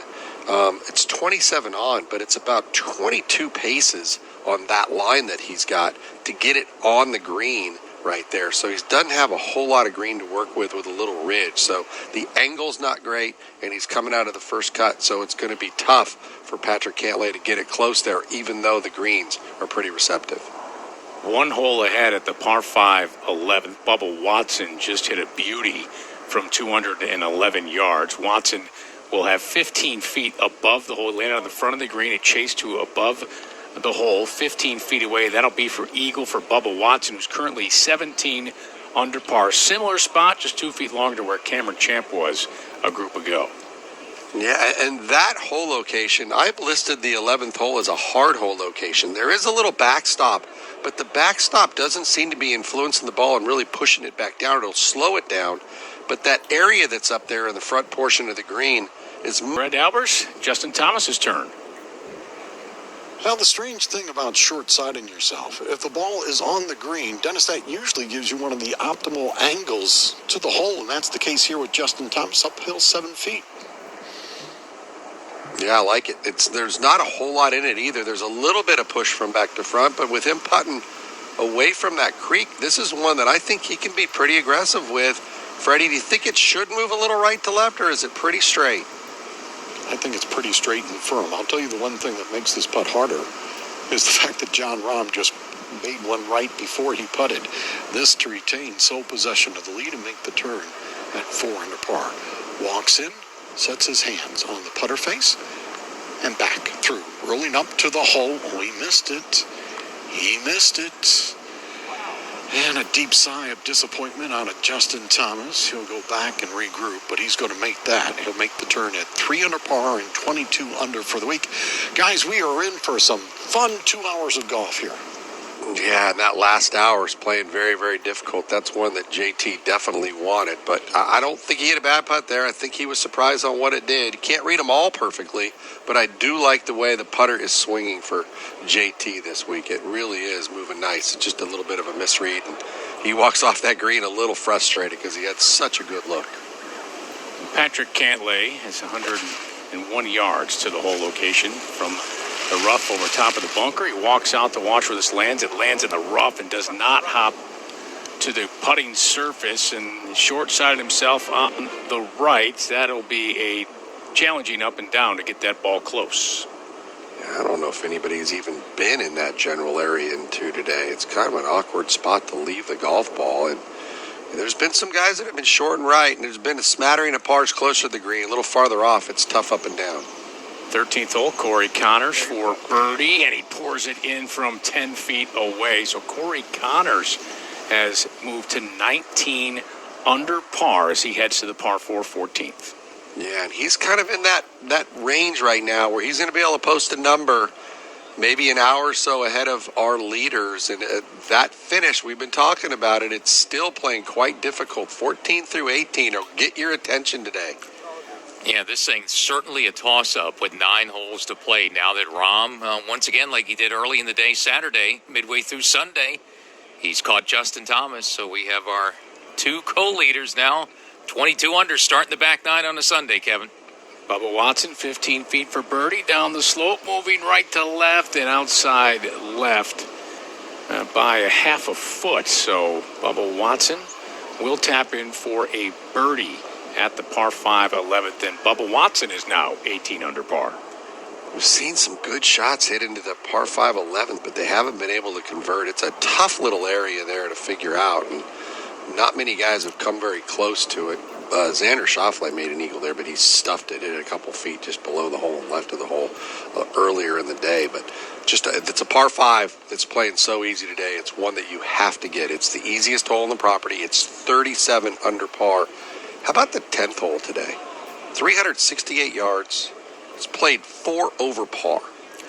It's 27 on, but it's about 22 paces on that line that he's got to get it on the green right there. So he doesn't have a whole lot of green to work with a little ridge. So the angle's not great, and he's coming out of the first cut, so it's going to be tough for Patrick Cantlay to get it close there, even though the greens are pretty receptive. One hole ahead at the par 5 11th. Bubba Watson just hit a beauty from 211 yards. Watson will have 15 feet above the hole, landed on the front of the green. It chased to above the hole, 15 feet away. That'll be for eagle for Bubba Watson, who's currently 17 under par. Similar spot, just 2 feet longer to where Cameron Champ was a group ago. Yeah, and that hole location, I've listed the 11th hole as a hard hole location. There is a little backstop, but the backstop doesn't seem to be influencing the ball and really pushing it back down. It'll slow it down, but that area that's up there in the front portion of the green is... Brett Albers, Justin Thomas's turn. Now, the strange thing about short-siding yourself, if the ball is on the green, Dennis, that usually gives you one of the optimal angles to the hole, and that's the case here with Justin Thomas, uphill 7 feet. Yeah, I like it. There's not a whole lot in it either. There's a little bit of push from back to front, but with him putting away from that creek, this is one that I think he can be pretty aggressive with. Freddie, do you think it should move a little right to left, or is it pretty straight? I think it's pretty straight and firm. I'll tell you the one thing that makes this putt harder is the fact that John Rahm just made one right before he putted. This to retain sole possession of the lead and make the turn at 4 under par. Walks in, sets his hands on the putter face, and back through. Rolling up to the hole. Oh, he missed it. He missed it. And a deep sigh of disappointment out of Justin Thomas. He'll go back and regroup, but he's going to make that. He'll make the turn at 3 under par and 22 under for the week. Guys, we are in for some fun 2 hours of golf here. Yeah, and that last hour is playing very, very difficult. That's one that JT definitely wanted, but I don't think he had a bad putt there. I think he was surprised on what it did. You can't read them all perfectly, but I do like the way the putter is swinging for JT this week. It really is moving nice. It's just a little bit of a misread, and he walks off that green a little frustrated because he had such a good look. Patrick Cantlay has 101 yards to the hole location from the rough over top of the bunker. He walks out to watch where this lands. It lands in the rough and does not hop to the putting surface, and short-sided himself on the right. That'll be a challenging up and down to get that ball close. Yeah, I don't know if anybody's even been in that general area into today. It's kind of an awkward spot to leave the golf ball, and there's been some guys that have been short and right, and there's been a smattering of pars closer to the green. A little farther off, it's tough up and down. 13th hole, Corey Connors for birdie, and he pours it in from 10 feet away. So Corey Connors has moved to 19 under par as he heads to the par 4 14th. Yeah, and he's kind of in that range right now where he's going to be able to post a number maybe an hour or so ahead of our leaders. And that finish, we've been talking about it, it's still playing quite difficult. 14 through 18 will get your attention today. Yeah, this thing's certainly a toss-up with 9 holes to play now that Rahm, once again, like he did early in the day Saturday, midway through Sunday, he's caught Justin Thomas. So we have our 2 co-leaders now, 22 under, starting the back 9 on a Sunday, Kevin. Bubba Watson, 15 feet for birdie, down the slope, moving right to left and outside left by a half a foot. So Bubba Watson will tap in for a birdie at the par 5 11th, and Bubba Watson is now 18 under par. We've seen some good shots hit into the par 5 11th, but they haven't been able to convert. It's a tough little area there to figure out, and not many guys have come very close to it. Xander Schauffele made an eagle there, but he stuffed it in a couple feet just below the hole and left of the hole earlier in the day. But it's a par 5 that's playing so easy today. It's one that you have to get. It's the easiest hole on the property. It's 37 under par. How about the 10th hole today? 368 yards. It's played 4 over par.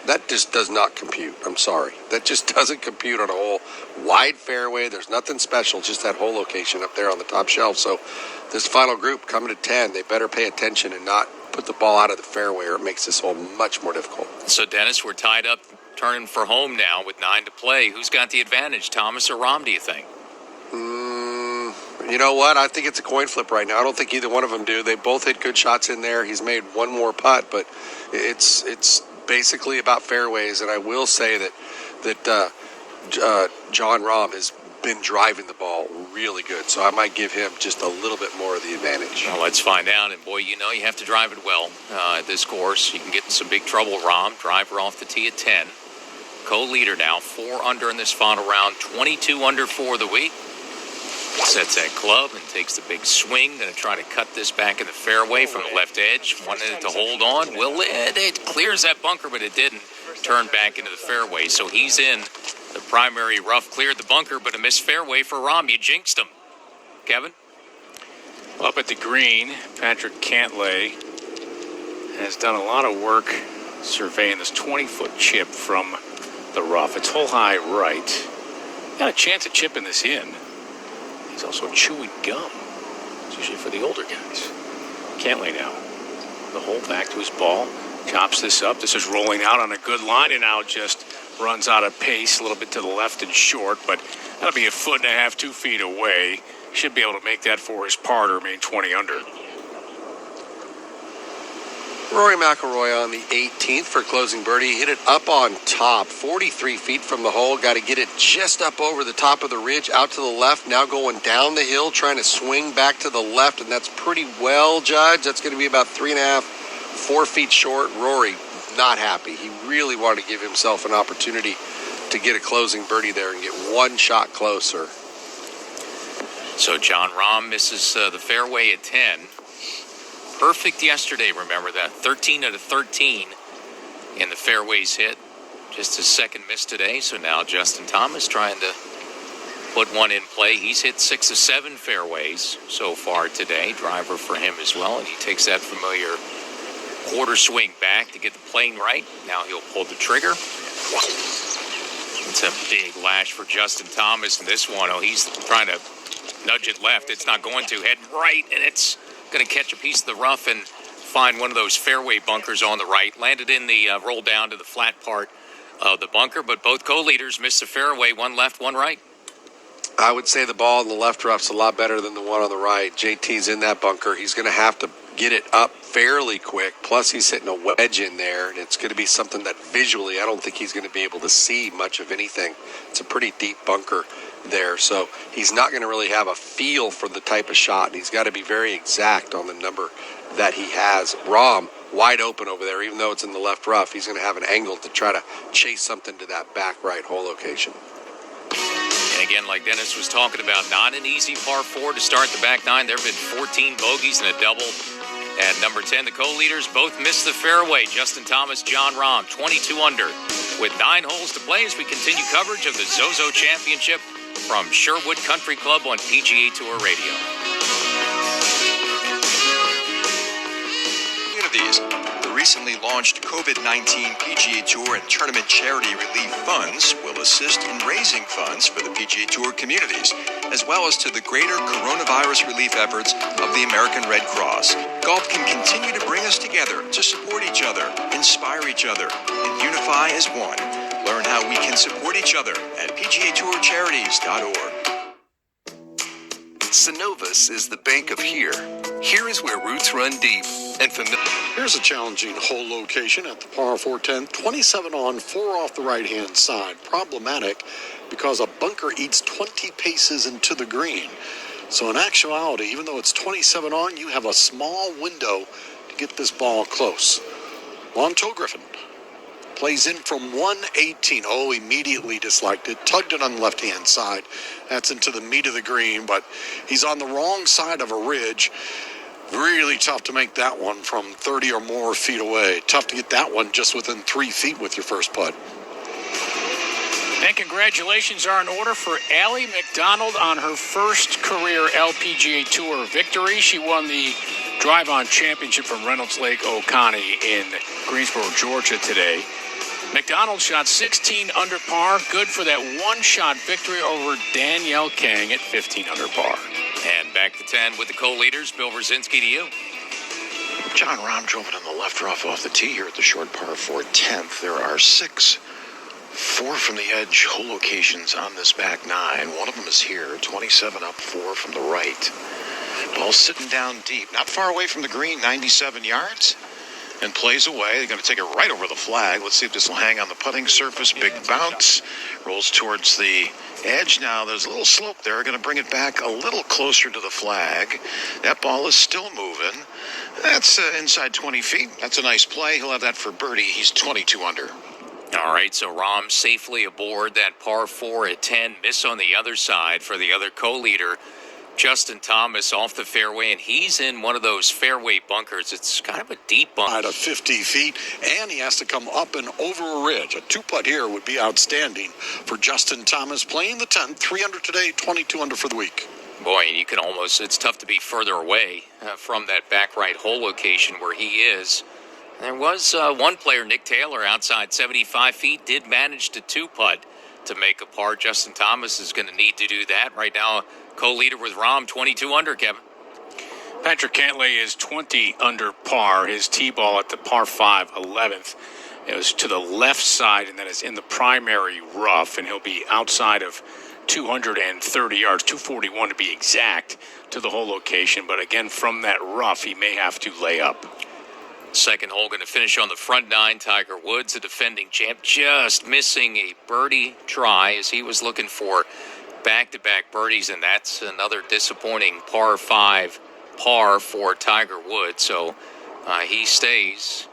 That just does not compute. I'm sorry. That just doesn't compute on a hole. Wide fairway. There's nothing special. Just that hole location up there on the top shelf. So this final group coming to 10, they better pay attention and not put the ball out of the fairway, or it makes this hole much more difficult. So, Dennis, we're tied up, turning for home now with 9 to play. Who's got the advantage, Thomas or Rahm, do you think? You know what? I think it's a coin flip right now. I don't think either one of them do. They both hit good shots in there. He's made one more putt, but it's basically about fairways. And I will say that John Rahm has been driving the ball really good, so I might give him just a little bit more of the advantage. Well, let's find out. And boy, you have to drive it well at this course. You can get in some big trouble. Rahm, driver off the tee at 10. Co-leader now, 4 under in this final round, 22 under for the week. Sets that club and takes the big swing. Going to try to cut this back in the fairway from the left edge. Wanted it to hold on. Will it clears that bunker, but it didn't turn back into the fairway. So he's in the primary rough, cleared the bunker, but a missed fairway for Rahm. You jinxed him. Kevin? Up at the green, Patrick Cantlay has done a lot of work surveying this 20-foot chip from the rough. It's hole high right. Got a chance of chipping this in. He's also chewing gum. It's usually for the older guys. Cantlay now. The hole back to his ball. Chops this up. This is rolling out on a good line and now just runs out of pace a little bit to the left and short, but that'll be a foot and a half, 2 feet away. Should be able to make that for his par to remain 20 under. Rory McIlroy on the 18th for closing birdie. He hit it up on top, 43 feet from the hole. Got to get it just up over the top of the ridge, out to the left. Now going down the hill, trying to swing back to the left, and that's pretty well judged. That's going to be about 3.5, 4 feet short. Rory not happy. He really wanted to give himself an opportunity to get a closing birdie there and get one shot closer. So John Rahm misses the fairway at 10. Perfect yesterday, remember that. 13 out of 13 in the fairways hit. Just his second miss today. So now Justin Thomas trying to put one in play. He's hit 6 of 7 fairways so far today. Driver for him as well. And he takes that familiar quarter swing back to get the plane right. Now he'll pull the trigger. It's a big lash for Justin Thomas. And this one, he's trying to nudge it left. It's not going to. Head right, and it's going to catch a piece of the rough and find one of those fairway bunkers on the right. Landed in the roll down to the flat part of the bunker, but both co-leaders missed the fairway, one left, one right. I would say the ball in the left rough's a lot better than the one on the right. JT's in that bunker. He's going to have to get it up fairly quick. Plus, he's hitting a wedge in there, and it's going to be something that visually I don't think he's going to be able to see much of anything. It's a pretty deep bunker there, so he's not going to really have a feel for the type of shot, and he's got to be very exact on the number that he has. Rahm wide open over there, even though it's in the left rough. He's going to have an angle to try to chase something to that back right hole location. And again, like Dennis was talking about, not an easy par 4 to start the back nine. There have been 14 bogeys and a double. At number 10, the co-leaders both missed the fairway. Justin Thomas, John Rahm, 22 under. With 9 holes to play as we continue coverage of the Zozo Championship from Sherwood Country Club on PGA Tour Radio. Communities. The recently launched COVID-19 PGA Tour and Tournament Charity Relief Funds will assist in raising funds for the PGA Tour communities, as well as to the greater coronavirus relief efforts of the American Red Cross. Golf can continue to bring us together to support each other, inspire each other, and unify as one. Learn how we can support each other at PGATourCharities.org. Synovus is the bank of here. Here is where roots run deep and familiar. Here's a challenging hole location at the par 410. 27 on, 4 off the right-hand side. Problematic because a bunker eats 20 paces into the green. So in actuality, even though it's 27 on, you have a small window to get this ball close. Montel Griffin plays in from 118. Oh, immediately disliked it. Tugged it on the left-hand side. That's into the meat of the green, but he's on the wrong side of a ridge. Really tough to make that one from 30 or more feet away. Tough to get that one just within 3 feet with your first putt. And congratulations are in order for Allie McDonald on her first career LPGA Tour victory. She won the Drive-On Championship from Reynolds Lake Oconee in Greensboro, Georgia today. McDonald shot 16 under par, good for that one-shot victory over Danielle Kang at 15 under par. And back to 10 with the co-leaders. Bill Brzezinski to you. John Rahm drove it on the left rough off the tee here at the short par 4 10th. There are 6 4 from the edge, hole locations on this back 9. One of them is here, 27 up, 4 from the right. Ball sitting down deep, not far away from the green, 97 yards. And plays away. They're going to take it right over the flag. Let's see if this will hang on the putting surface. Big bounce. Rolls towards the edge now. There's a little slope there. Going to bring it back a little closer to the flag. That ball is still moving. That's inside 20 feet. That's a nice play. He'll have that for birdie. He's 22 under. All right, so Rahm safely aboard that par 4 at 10. Miss on the other side for the other co-leader, Justin Thomas, off the fairway, and he's in one of those fairway bunkers. It's kind of a deep bunker. At 50 feet, and he has to come up and over a ridge. A 2-putt here would be outstanding for Justin Thomas, playing the 10th, 3 under today, 22 under for the week. Boy, and you can almost, it's tough to be further away from that back right hole location where he is. There was one player, Nick Taylor, outside 75 feet, did manage to 2-putt to make a par. Justin Thomas is going to need to do that right now. Co-leader with Rahm, 22 under, Kevin. Patrick Cantlay is 20 under par. His tee ball at the par 5, 11th. It was to the left side, and that is in the primary rough, and he'll be outside of 230 yards, 241 to be exact, to the hole location. But again, from that rough, he may have to lay up. Second hole going to finish on the front 9. Tiger Woods, the defending champ, just missing a birdie try as he was looking for back-to-back birdies, and that's another disappointing par 5 par for Tiger Woods. So he stays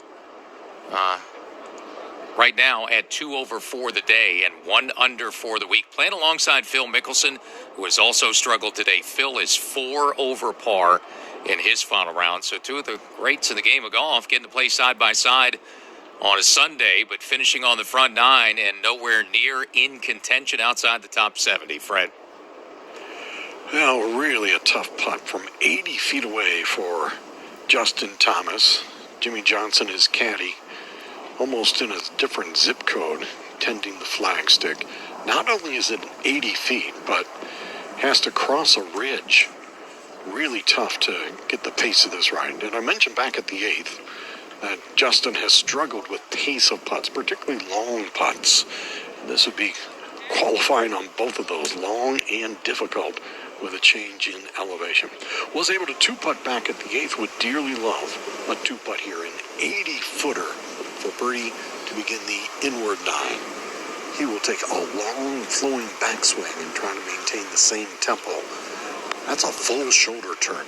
right now at 2 over for the day and 1 under for the week. Playing alongside Phil Mickelson, who has also struggled today. Phil is 4 over par in his final round. So 2 of the greats in the game of golf getting to play side by side on a Sunday, but finishing on the front 9 and nowhere near in contention outside the top 70, Fred. Well, really a tough putt from 80 feet away for Justin Thomas. Jimmy Johnson, his caddy, almost in a different zip code, tending the flagstick. Not only is it 80 feet, but has to cross a ridge. Really tough to get the pace of this right. And I mentioned back at the 8th that Justin has struggled with pace of putts, particularly long putts. This would be qualifying on both of those, long and difficult, with a change in elevation. Was able to 2-putt back at the 8th, would dearly love a 2-putt here, an 80-footer for birdie to begin the inward 9. He will take a long flowing backswing and try to maintain the same tempo. That's a full shoulder turn.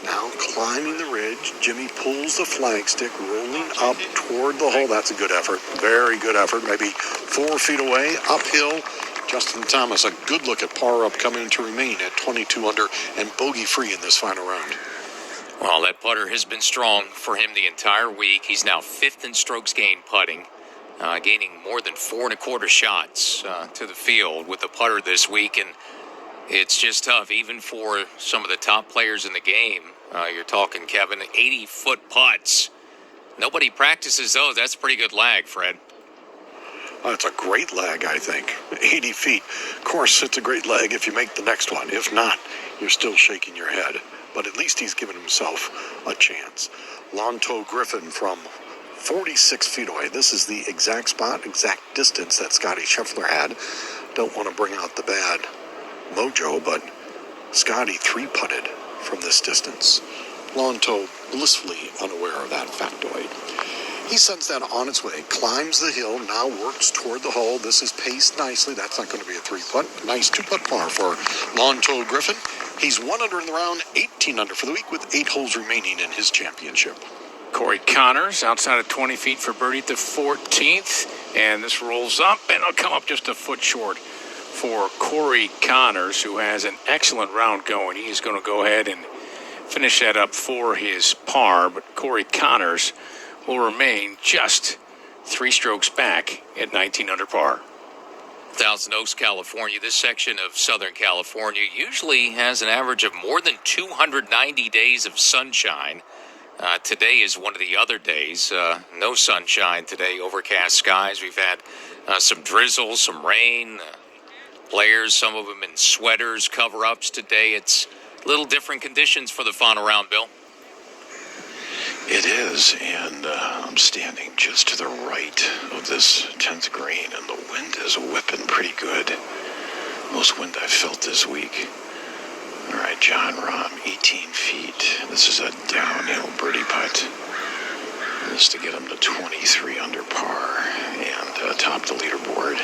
Now climbing the ridge, Jimmy pulls the flagstick, rolling up toward the hole. That's a good effort. Very good effort. Maybe 4 feet away, uphill. Justin Thomas, a good look at par upcoming to remain at 22 under and bogey-free in this final round. Well, that putter has been strong for him the entire week. He's now 5th in strokes gained putting, gaining more than 4 1/4 shots to the field with the putter this week. And it's just tough, even for some of the top players in the game. You're talking, Kevin, 80-foot putts. Nobody practices those. That's a pretty good lag, Fred. It's a great lag, I think. 80 feet. Of course, it's a great lag if you make the next one. If not, you're still shaking your head. But at least he's given himself a chance. Lonto Griffin from 46 feet away. This is the exact spot, exact distance that Scotty Scheffler had. Don't want to bring out the bad mojo, but Scotty 3-putted from this distance. Lonto blissfully unaware of that factoid. He sends that on its way, climbs the hill, now works toward the hole. This is paced nicely. That's not going to be a 3-putt. Nice 2-putt par for Lonto Griffin. He's 1 under in the round, 18 under for the week with 8 holes remaining in his championship. Corey Connors outside of 20 feet for birdie at the 14th. And this rolls up, and it'll come up just a foot short for Corey Connors, who has an excellent round going. He's going to go ahead and finish that up for his par. But Corey Connors will remain just 3 strokes back at 19 under par. Thousand Oaks, California. This section of Southern California usually has an average of more than 290 days of sunshine. Today is one of the other days. No sunshine today, overcast skies. We've had some drizzle, some rain. Players, some of them in sweaters, cover-ups today. It's a little different conditions for the final round, Bill. It is, and I'm standing just to the right of this 10th green, and the wind is whipping pretty good. Most wind I've felt this week. All right, John Rahm, 18 feet. This is a downhill birdie putt. This is to get him to 23 under par and top the leaderboard.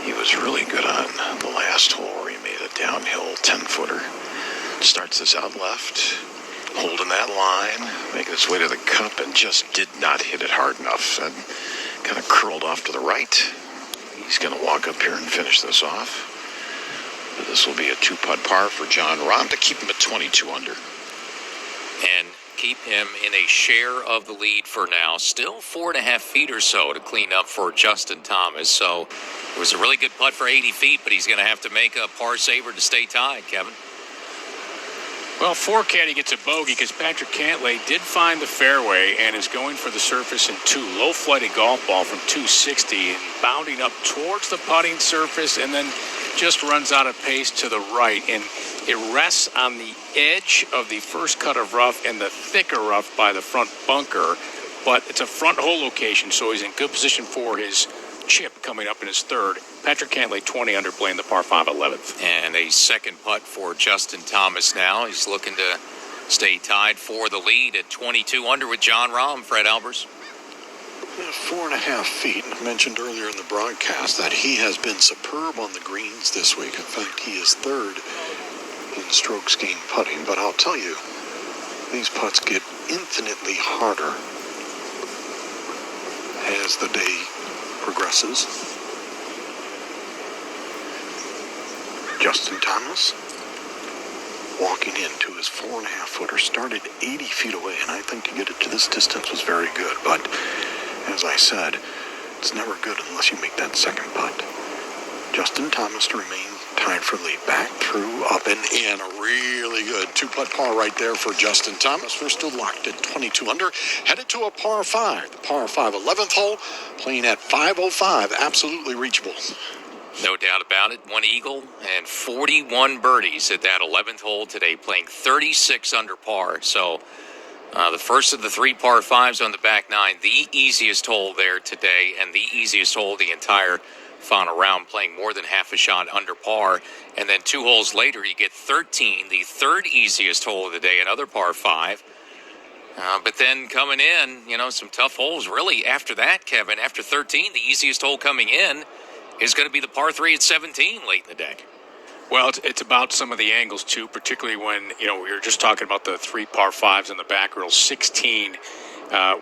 He was really good on the last hole where he made a downhill 10-footer. Starts this out left, holding that line, making its way to the cup, and just did not hit it hard enough. And kind of curled off to the right. He's going to walk up here and finish this off. But this will be a 2-putt par for John Rahm to keep him at 22 under. And keep him in a share of the lead for now. Still 4.5 feet or so to clean up for Justin Thomas. So it was a really good putt for 80 feet, but he's going to have to make a par saver to stay tied, Kevin. Well, Caddy gets a bogey because Patrick Cantlay did find the fairway and is going for the surface in 2. Low-flighted golf ball from 260 and bounding up towards the putting surface and then just runs out of pace to the right. And it rests on the edge of the first cut of rough and the thicker rough by the front bunker. But it's a front hole location, so he's in good position for his chip coming up in his third. Patrick Cantlay 20 under, playing the par 5 11th. And a second putt for Justin Thomas now. He's looking to stay tied for the lead at 22 under with John Rahm. Fred Albers. 4.5 feet. I mentioned earlier in the broadcast that he has been superb on the greens this week. In fact, he is third in strokes gained putting. But I'll tell you, these putts get infinitely harder as the day progresses. Justin Thomas walking into his 4.5-footer, started 80 feet away, and I think to get it to this distance was very good. But as I said, it's never good unless you make that second putt. Justin Thomas to remain tied for lead. Back through, up, and in. A really good 2-putt par right there for Justin Thomas. We're still locked at 22 under. Headed to a par 5. The par 5 11th hole, playing at 505. Absolutely reachable. No doubt about it. 1 eagle and 41 birdies at that 11th hole today, playing 36 under par. So the first of the 3 par 5s on the back 9, the easiest hole there today, and the easiest hole the entire final round, playing more than half a shot under par. And then 2 holes later, you get 13, the third easiest hole of the day, another par 5. But then coming in, some tough holes really after that, Kevin. After 13, the easiest hole coming in is going to be the par 3 at 17 late in the day. Well, it's about some of the angles, too, particularly when, we were just talking about the 3 par 5s in the back row, 16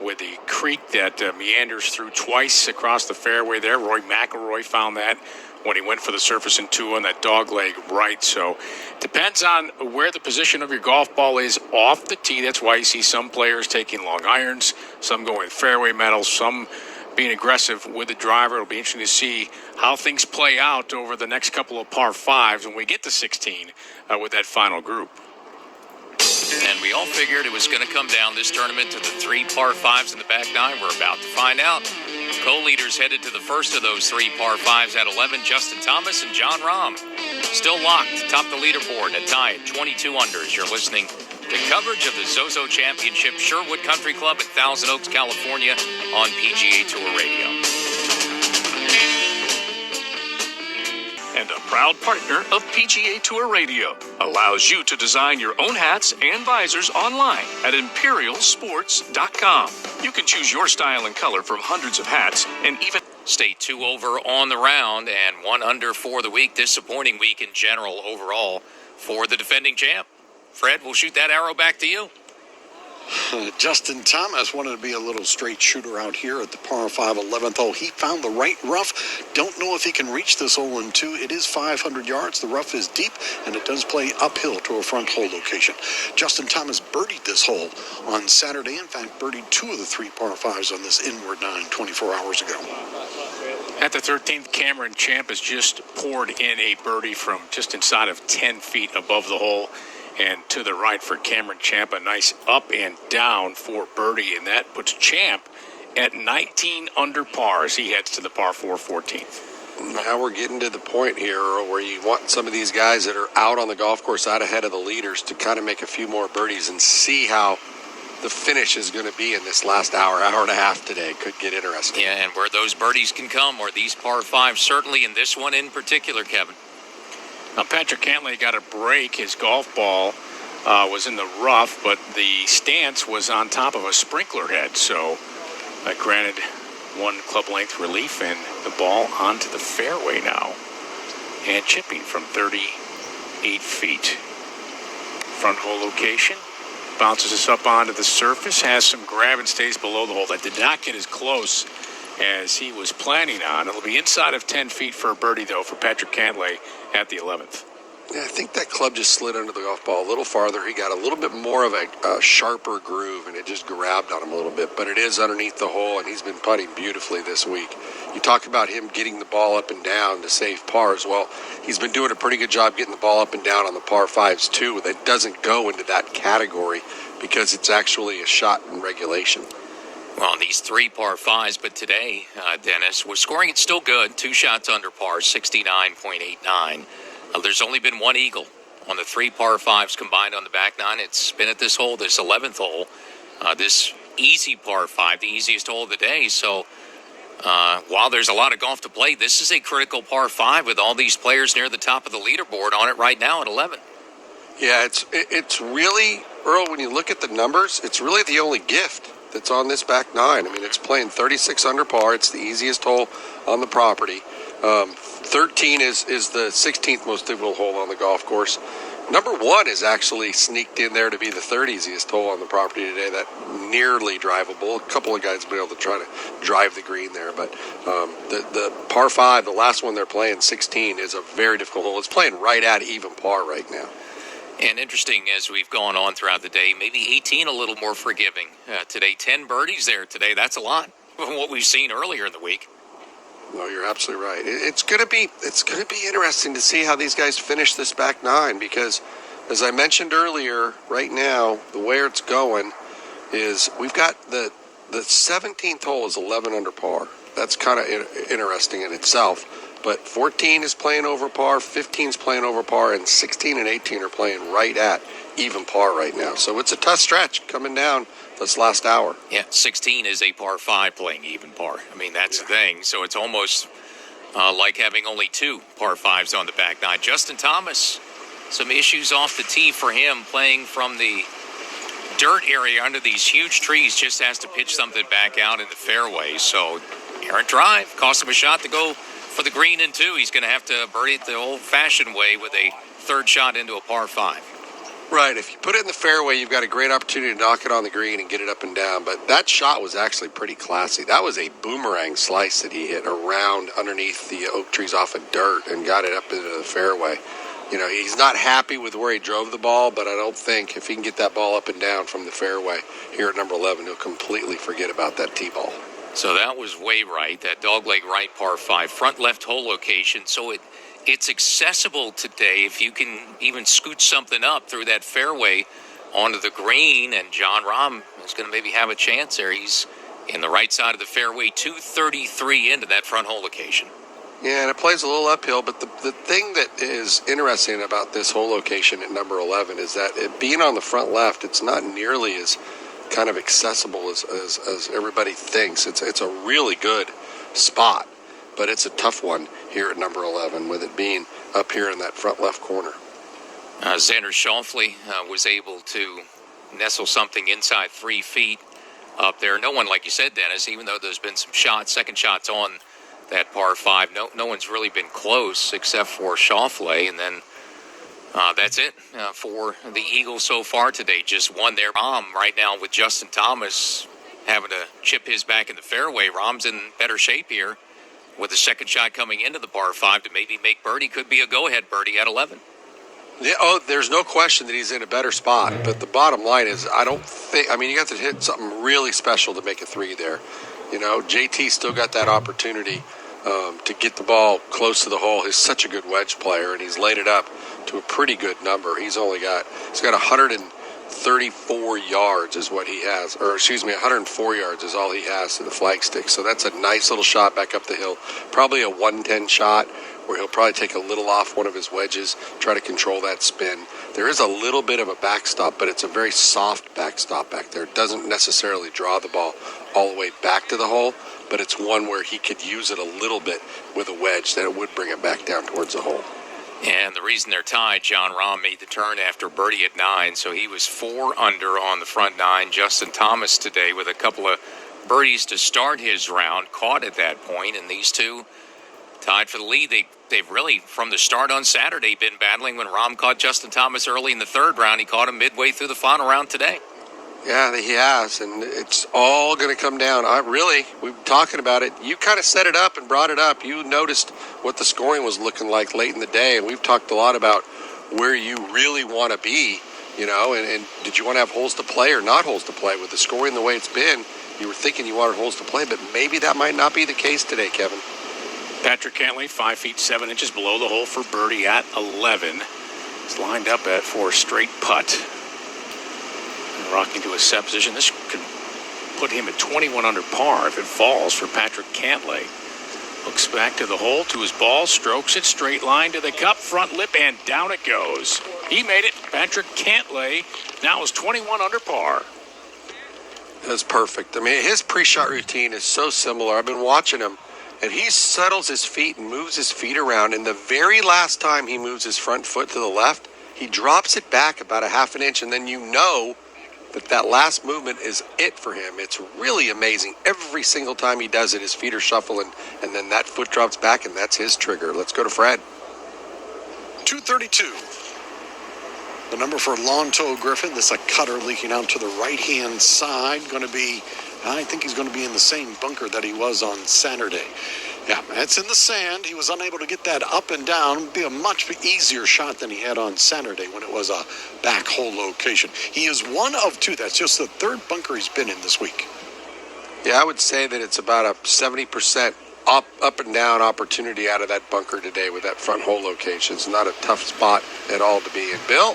with the creek that meanders through twice across the fairway there. Rory McIlroy found that when he went for the surface in 2 on that dogleg right. So depends on where the position of your golf ball is off the tee. That's why you see some players taking long irons, some going fairway metals, some being aggressive with the driver. It'll be interesting to see how things play out over the next couple of par 5s when we get to 16 with that final group. And we all figured it was going to come down this tournament to the 3 par 5s in the back 9. We're about to find out. Co-leaders headed to the first of those 3 par 5s at 11, Justin Thomas and John Rahm. Still locked, top the leaderboard, a tie at 22 under as you're listening to coverage of the Zozo Championship, Sherwood Country Club in Thousand Oaks, California on PGA Tour Radio. And a proud partner of PGA Tour Radio, allows you to design your own hats and visors online at ImperialSports.com. You can choose your style and color from hundreds of hats and even stay 2 over on the round and 1 under for the week. Disappointing week in general overall for the defending champ. Fred, we'll shoot that arrow back to you. Justin Thomas wanted to be a little straight shooter out here at the par 5 11th hole. He found the right rough. Don't know if he can reach this hole in 2. It is 500 yards. The rough is deep, and it does play uphill to a front hole location. Justin Thomas birdied this hole on Saturday. In fact, birdied 2 of the 3 par 5s on this inward 9 24 hours ago. At the 13th, Cameron Champ has just poured in a birdie from just inside of 10 feet above the hole. And to the right for Cameron Champ, a nice up and down for birdie. And that puts Champ at 19 under par as he heads to the par 4 14th. Now we're getting to the point here, Earl, where you want some of these guys that are out on the golf course out ahead of the leaders to kind of make a few more birdies and see how the finish is going to be in this last hour and a half today. Could get interesting. Yeah, and where those birdies can come, or these par fives, certainly in this one in particular, Kevin. Now, Patrick Cantlay got a break. His golf ball was in the rough, but the stance was on top of a sprinkler head, so that granted one club length relief, and the ball onto the fairway now. And chipping from 38 feet. Front hole location. Bounces us up onto the surface, has some grab and stays below the hole. That did not get as close as he was planning on. It'll be inside of 10 feet for a birdie, though, for Patrick Cantlay at the 11th. Yeah, I think that club just slid under the golf ball a little farther. He got a little bit more of a sharper groove, and it just grabbed on him a little bit. But it is underneath the hole, and he's been putting beautifully this week. You talk about him getting the ball up and down to save pars. Well, he's been doing a pretty good job getting the ball up and down on the par fives, too. That doesn't go into that category because it's actually a shot in regulation. Well, these 3 par fives, but today, Dennis, we're scoring it still good. 2 shots under par, 69.89. There's only been 1 eagle on the 3 par fives combined on the back 9. It's been at this hole, this 11th hole, this easy par 5, the easiest hole of the day. So while there's a lot of golf to play, this is a critical par 5 with all these players near the top of the leaderboard on it right now at 11. Yeah, it's really, Earl, when you look at the numbers, it's really the only gift that's on this back 9. I mean, it's playing 36 under par. It's the easiest hole on the property. 13 is the 16th most difficult hole on the golf course. Number 1 is actually sneaked in there to be the 3rd easiest hole on the property today. That nearly drivable. A couple of guys have been able to try to drive the green there, but the par 5, the last one they're playing, 16, is a very difficult hole. It's playing right at even par right now. And interesting, as we've gone on throughout the day, maybe 18 a little more forgiving. Today, 10 birdies there today. That's a lot from what we've seen earlier in the week. No, you're absolutely right. It's going to be interesting to see how these guys finish this back 9 because, as I mentioned earlier, right now the way it's going is we've got the 17th hole is 11 under par. That's kind of interesting in itself. But 14 is playing over par, 15 is playing over par, and 16 and 18 are playing right at even par right now. So it's a tough stretch coming down this last hour. Yeah, 16 is a par 5 playing even par. I mean, that's the thing. So it's almost like having only 2 par 5s on the back 9. Justin Thomas, some issues off the tee for him playing from the dirt area under these huge trees. Just has to pitch something back out in the fairway. So errant drive, cost him a shot to go for the green in 2. He's going to have to birdie it the old-fashioned way with a 3rd shot into a par 5. Right. If you put it in the fairway, you've got a great opportunity to knock it on the green and get it up and down. But that shot was actually pretty classy. That was a boomerang slice that he hit around underneath the oak trees off of dirt and got it up into the fairway. You know, he's not happy with where he drove the ball, but I don't think if he can get that ball up and down from the fairway here at number 11, he'll completely forget about that tee ball. So that was way right, that dogleg right par 5, front left hole location. So it's accessible today if you can even scoot something up through that fairway onto the green. And Jon Rahm is going to maybe have a chance there. He's in the right side of the fairway, 233 into that front hole location. Yeah, and it plays a little uphill, but the thing that is interesting about this hole location at number 11 is that it being on the front left, it's not nearly as kind of accessible as everybody thinks. It's a really good spot, but it's a tough one here at number 11 with it being up here in that front left corner. Xander Schauffele was able to nestle something inside 3 feet up there. No one, like you said, Dennis, even though there's been some shots, second shots on that par 5, no one's really been close except for Schauffele, and then that's it for the Eagles so far today. Just one there. Rahm right now with Justin Thomas having to chip his back in the fairway. Rahm's in better shape here with the second shot coming into the par 5 to maybe make birdie. Could be a go-ahead birdie at 11. Yeah, there's no question that he's in a better spot. But the bottom line is, you got to hit something really special to make a 3 there. You know, JT still got that opportunity to get the ball close to the hole. He's such a good wedge player, and he's laid it up to a pretty good number. He's got 134 yards is what he has, 104 yards is all he has to the flagstick. So that's a nice little shot back up the hill. Probably a 110 shot where he'll probably take a little off one of his wedges, try to control that spin. There is a little bit of a backstop, but it's a very soft backstop back there. It doesn't necessarily draw the ball all the way back to the hole, but it's one where he could use it a little bit with a wedge that it would bring it back down towards the hole. And the reason they're tied, John Rahm made the turn after birdie at 9, so he was 4 under on the front 9. Justin Thomas today with a couple of birdies to start his round, caught at that point, and these two tied for the lead. They've really, from the start on Saturday, been battling. When Rahm caught Justin Thomas early in the third round, he caught him midway through the final round today. Yeah, he has, and it's all going to come down. We've been talking about it. You kind of set it up and brought it up. You noticed what the scoring was looking like late in the day, and we've talked a lot about where you really want to be, and did you want to have holes to play or not holes to play? With the scoring the way it's been, you were thinking you wanted holes to play, but maybe that might not be the case today, Kevin. Patrick Cantlay, 5 feet 7 inches below the hole for birdie at 11. He's lined up for a straight putt. Rocking to a set position. This could put him at 21 under par if it falls for Patrick Cantlay. Looks back to the hole, to his ball, strokes it, straight line to the cup, front lip, and down it goes. He made it. Patrick Cantlay now is 21 under par. That's perfect. I mean, his pre-shot routine is so similar. I've been watching him, and he settles his feet and moves his feet around. And the very last time he moves his front foot to the left, he drops it back about a half an inch, and then that last movement is it for him. It's really amazing. Every single time he does it, his feet are shuffling, and then that foot drops back, and that's his trigger. Let's go to Fred. 232. The number for Lonto Griffin. This a cutter leaking out to the right-hand side. I think he's going to be in the same bunker that he was on Saturday. Yeah, it's in the sand. He was unable to get that up and down. It'd be a much easier shot than he had on Saturday when it was a back hole location. He is 1 of 2. That's just the third bunker he's been in this week. Yeah, I would say that it's about a 70% up and down opportunity out of that bunker today with that front hole location. It's not a tough spot at all to be in. Bill?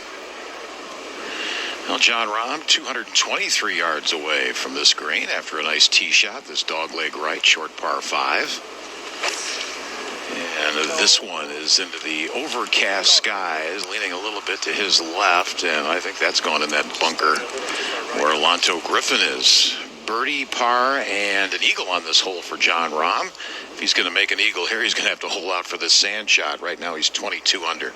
Well, John Rahm, 223 yards away from this green after a nice tee shot. This dogleg right, short par 5. And this one is into the overcast skies, leaning a little bit to his left, and I think that's gone in that bunker where Lonto Griffin is. Birdie, par, and an eagle on this hole for John Rahm. If he's going to make an eagle here, he's going to have to hole out for this sand shot. Right now he's 22 under.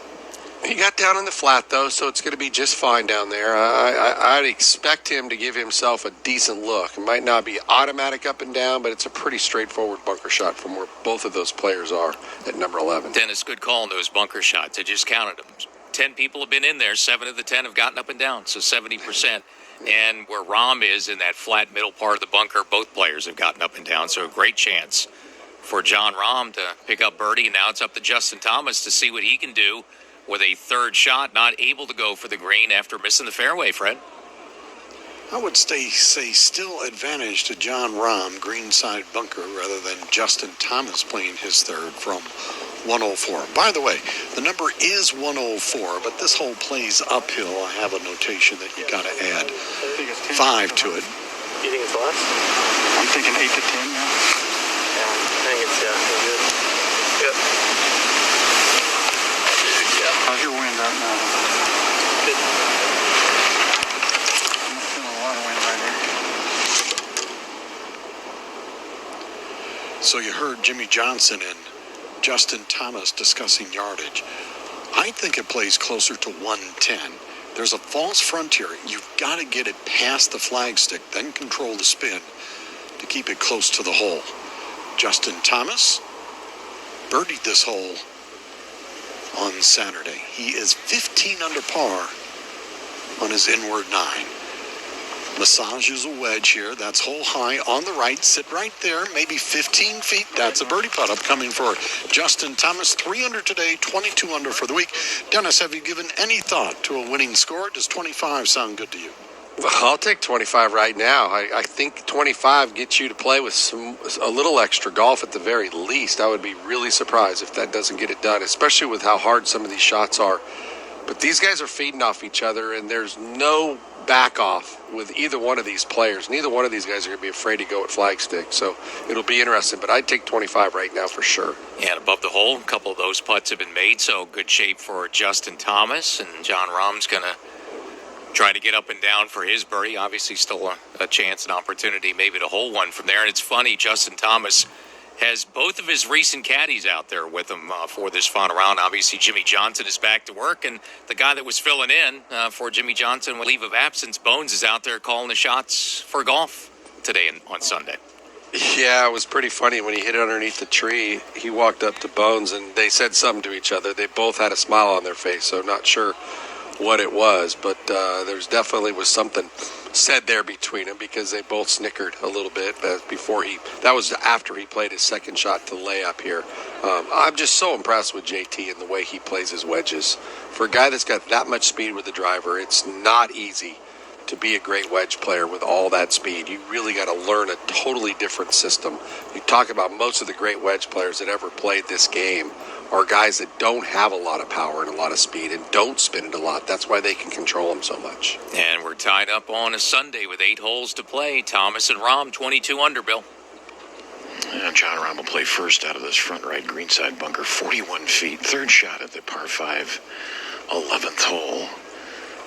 He got down in the flat, though, so it's going to be just fine down there. I'd expect him to give himself a decent look. It might not be automatic up and down, but it's a pretty straightforward bunker shot from where both of those players are at number 11. Dennis, good call on those bunker shots. I just counted them. 10 people have been in there. 7 of the 10 have gotten up and down, so 70%. And where Rahm is in that flat middle part of the bunker, both players have gotten up and down, so a great chance for John Rahm to pick up birdie. And now it's up to Justin Thomas to see what he can do with a third shot, not able to go for the green after missing the fairway, Fred. I would say still advantage to John Rahm, greenside bunker, rather than Justin Thomas playing his third from 104. By the way, the number is 104, but this hole plays uphill. I have a notation that you got to add 5 to it. You think it's less? I'm thinking 8 to 10 now. Yeah, I think it's, good. Yep. How's your wind right now? Good. I'm feeling a lot of wind right here. So you heard Jimmy Johnson and Justin Thomas discussing yardage. I think it plays closer to 110. There's a false frontier. You've got to get it past the flagstick, then control the spin to keep it close to the hole. Justin Thomas birdied this hole on Saturday. He is 15 under par on his inward 9. Massages a wedge here. That's hole high on the right. Sit right there, maybe 15 feet. That's a birdie putt upcoming for Justin Thomas. 3 under today, 22 under for the week. Dennis, have you given any thought to a winning score? Does 25 sound good to you? I'll take 25 right now. I think 25 gets you to play with a little extra golf at the very least. I would be really surprised if that doesn't get it done, especially with how hard some of these shots are. But these guys are feeding off each other, and there's no back off with either one of these players. Neither one of these guys are going to be afraid to go at flagstick, so it'll be interesting. But I'd take 25 right now for sure. And above the hole, a couple of those putts have been made, so good shape for Justin Thomas. And John Rahm's going to try to get up and down for his birdie. Obviously still a chance, an opportunity maybe to hole one from there. And it's funny, Justin Thomas has both of his recent caddies out there with him for this final round. Obviously, Jimmy Johnson is back to work, and the guy that was filling in for Jimmy Johnson with leave of absence, Bones, is out there calling the shots for golf today and on Sunday. Yeah, it was pretty funny when he hit it underneath the tree. He walked up to Bones, and they said something to each other. They both had a smile on their face, so not sure what it was, but there's definitely was something said there between them because they both snickered a little bit that was after he played his second shot to lay up here. I'm just so impressed with JT and the way he plays his wedges. For a guy that's got that much speed with the driver, it's not easy to be a great wedge player with all that speed. You really got to learn a totally different system. You talk about most of the great wedge players that ever played this game are guys that don't have a lot of power and a lot of speed and don't spin it a lot. That's why they can control them so much. And we're tied up on a Sunday with 8 holes to play. Thomas and Rahm, 22 under, Bill. And John Rahm will play first out of this front right greenside bunker, 41 feet. Third shot at the par 5, 11th hole.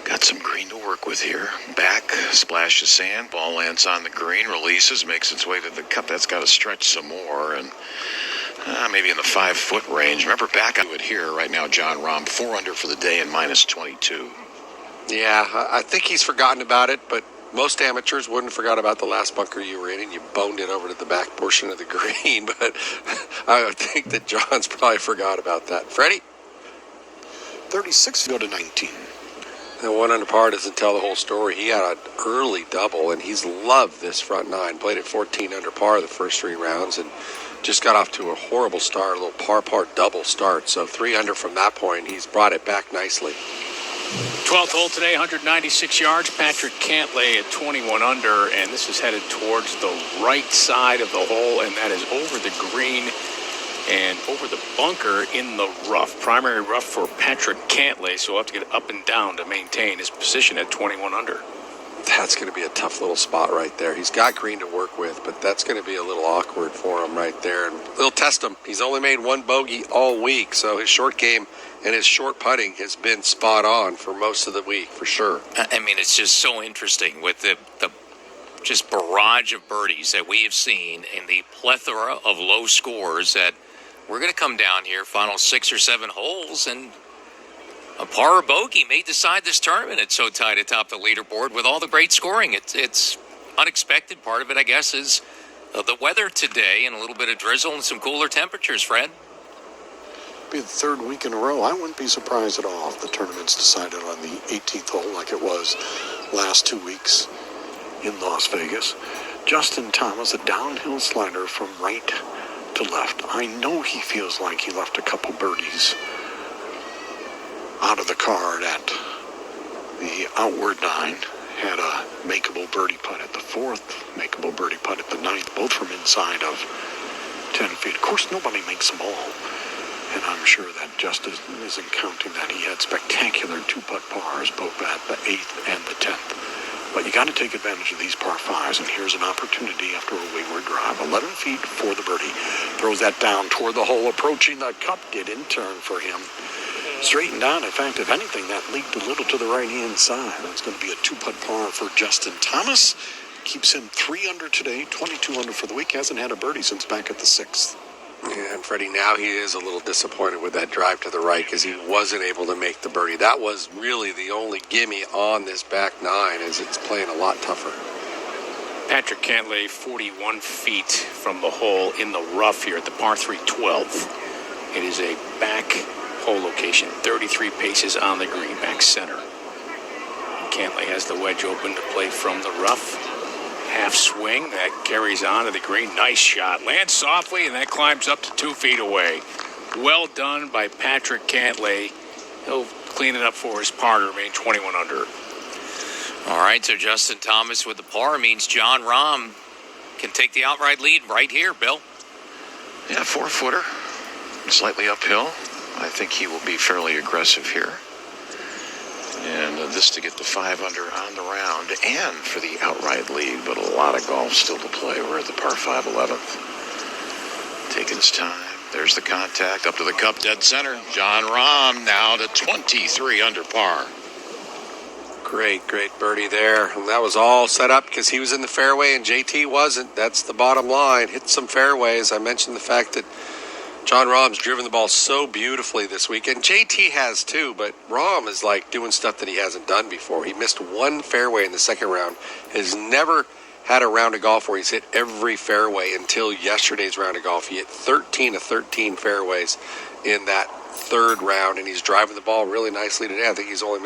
Got some green to work with here. Back, splash of sand, ball lands on the green, releases, makes its way to the cup. That's got to stretch some more, and maybe in the 5-foot range. Remember, back to it here right now, John Rahm, 4 under for the day and minus 22. Yeah, I think he's forgotten about it, but most amateurs wouldn't forgot about the last bunker you were in, and you boned it over to the back portion of the green, but I think that John's probably forgot about that. Freddie? 36 go to 19. The 1 under par doesn't tell the whole story. He had an early double, and he's loved this front 9. Played at 14 under par the first 3 rounds, and just got off to a horrible start, a little par double start. So 3 under from that point. He's brought it back nicely. 12th hole today, 196 yards. Patrick Cantlay at 21 under, and this is headed towards the right side of the hole, and that is over the green and over the bunker in the rough. Primary rough for Patrick Cantlay, so he'll have to get up and down to maintain his position at 21 under. That's going to be a tough little spot right there. He's got green to work with, but that's going to be a little awkward for him right there. And they'll test him. He's only made 1 bogey all week, so his short game and his short putting has been spot on for most of the week, for sure. I mean, it's just so interesting with the just barrage of birdies that we have seen and the plethora of low scores that we're going to come down here, final 6 or 7 holes, and a par or bogey may decide this tournament. It's so tight atop the leaderboard with all the great scoring. It's unexpected. Part of it, I guess, is the weather today and a little bit of drizzle and some cooler temperatures, Fred. Be the 3rd week in a row. I wouldn't be surprised at all if the tournament's decided on the 18th hole like it was last 2 weeks in Las Vegas. Justin Thomas, a downhill slider from right to left. I know he feels like he left a couple birdies out of the card at the outward 9. Had a makeable birdie putt at the 4th, makeable birdie putt at the 9th, both from inside of 10 feet. Of course, nobody makes them all. And I'm sure that Justin isn't counting that. He had spectacular 2-putt pars both at the 8th and the 10th. But you got to take advantage of these par 5s, and here's an opportunity after a wayward drive. 11 feet for the birdie. Throws that down toward the hole, approaching the cup. Did in turn for him. Straightened down. In fact, if anything, that leaked a little to the right-hand side. That's going to be a 2-putt par for Justin Thomas. Keeps him 3 under today, 22 under for the week. Hasn't had a birdie since back at the 6th. And Freddie, now he is a little disappointed with that drive to the right because he wasn't able to make the birdie. That was really the only gimme on this back 9, as it's playing a lot tougher. Patrick Cantlay, 41 feet from the hole in the rough here at the par 3 12th. It is a back hole location, 33 paces on the green, back center. Cantlay has the wedge open to play from the rough. Half swing, that carries on to the green. Nice shot. Lands softly, and that climbs up to 2 feet away. Well done by Patrick Cantlay. He'll clean it up for his par to remain 21 under. All right, so Justin Thomas with the par means John Rahm can take the outright lead right here, Bill. Yeah, 4-footer, slightly uphill. I think he will be fairly aggressive here. And this to get the 5 under on the round and for the outright lead, but a lot of golf still to play. We're at the par 5 11th. Taking his time. There's the contact up to the cup, dead center. John Rahm now to 23 under par. Great birdie there. And that was all set up because he was in the fairway and JT wasn't. That's the bottom line. Hit some fairways. I mentioned the fact that John Rahm's driven the ball so beautifully this week, and JT has too, but Rahm is like doing stuff that he hasn't done before. He missed one fairway in the second round, has never had a round of golf where he's hit every fairway until yesterday's round of golf. He hit 13 of 13 fairways in that third round, and he's driving the ball really nicely today. I think he's only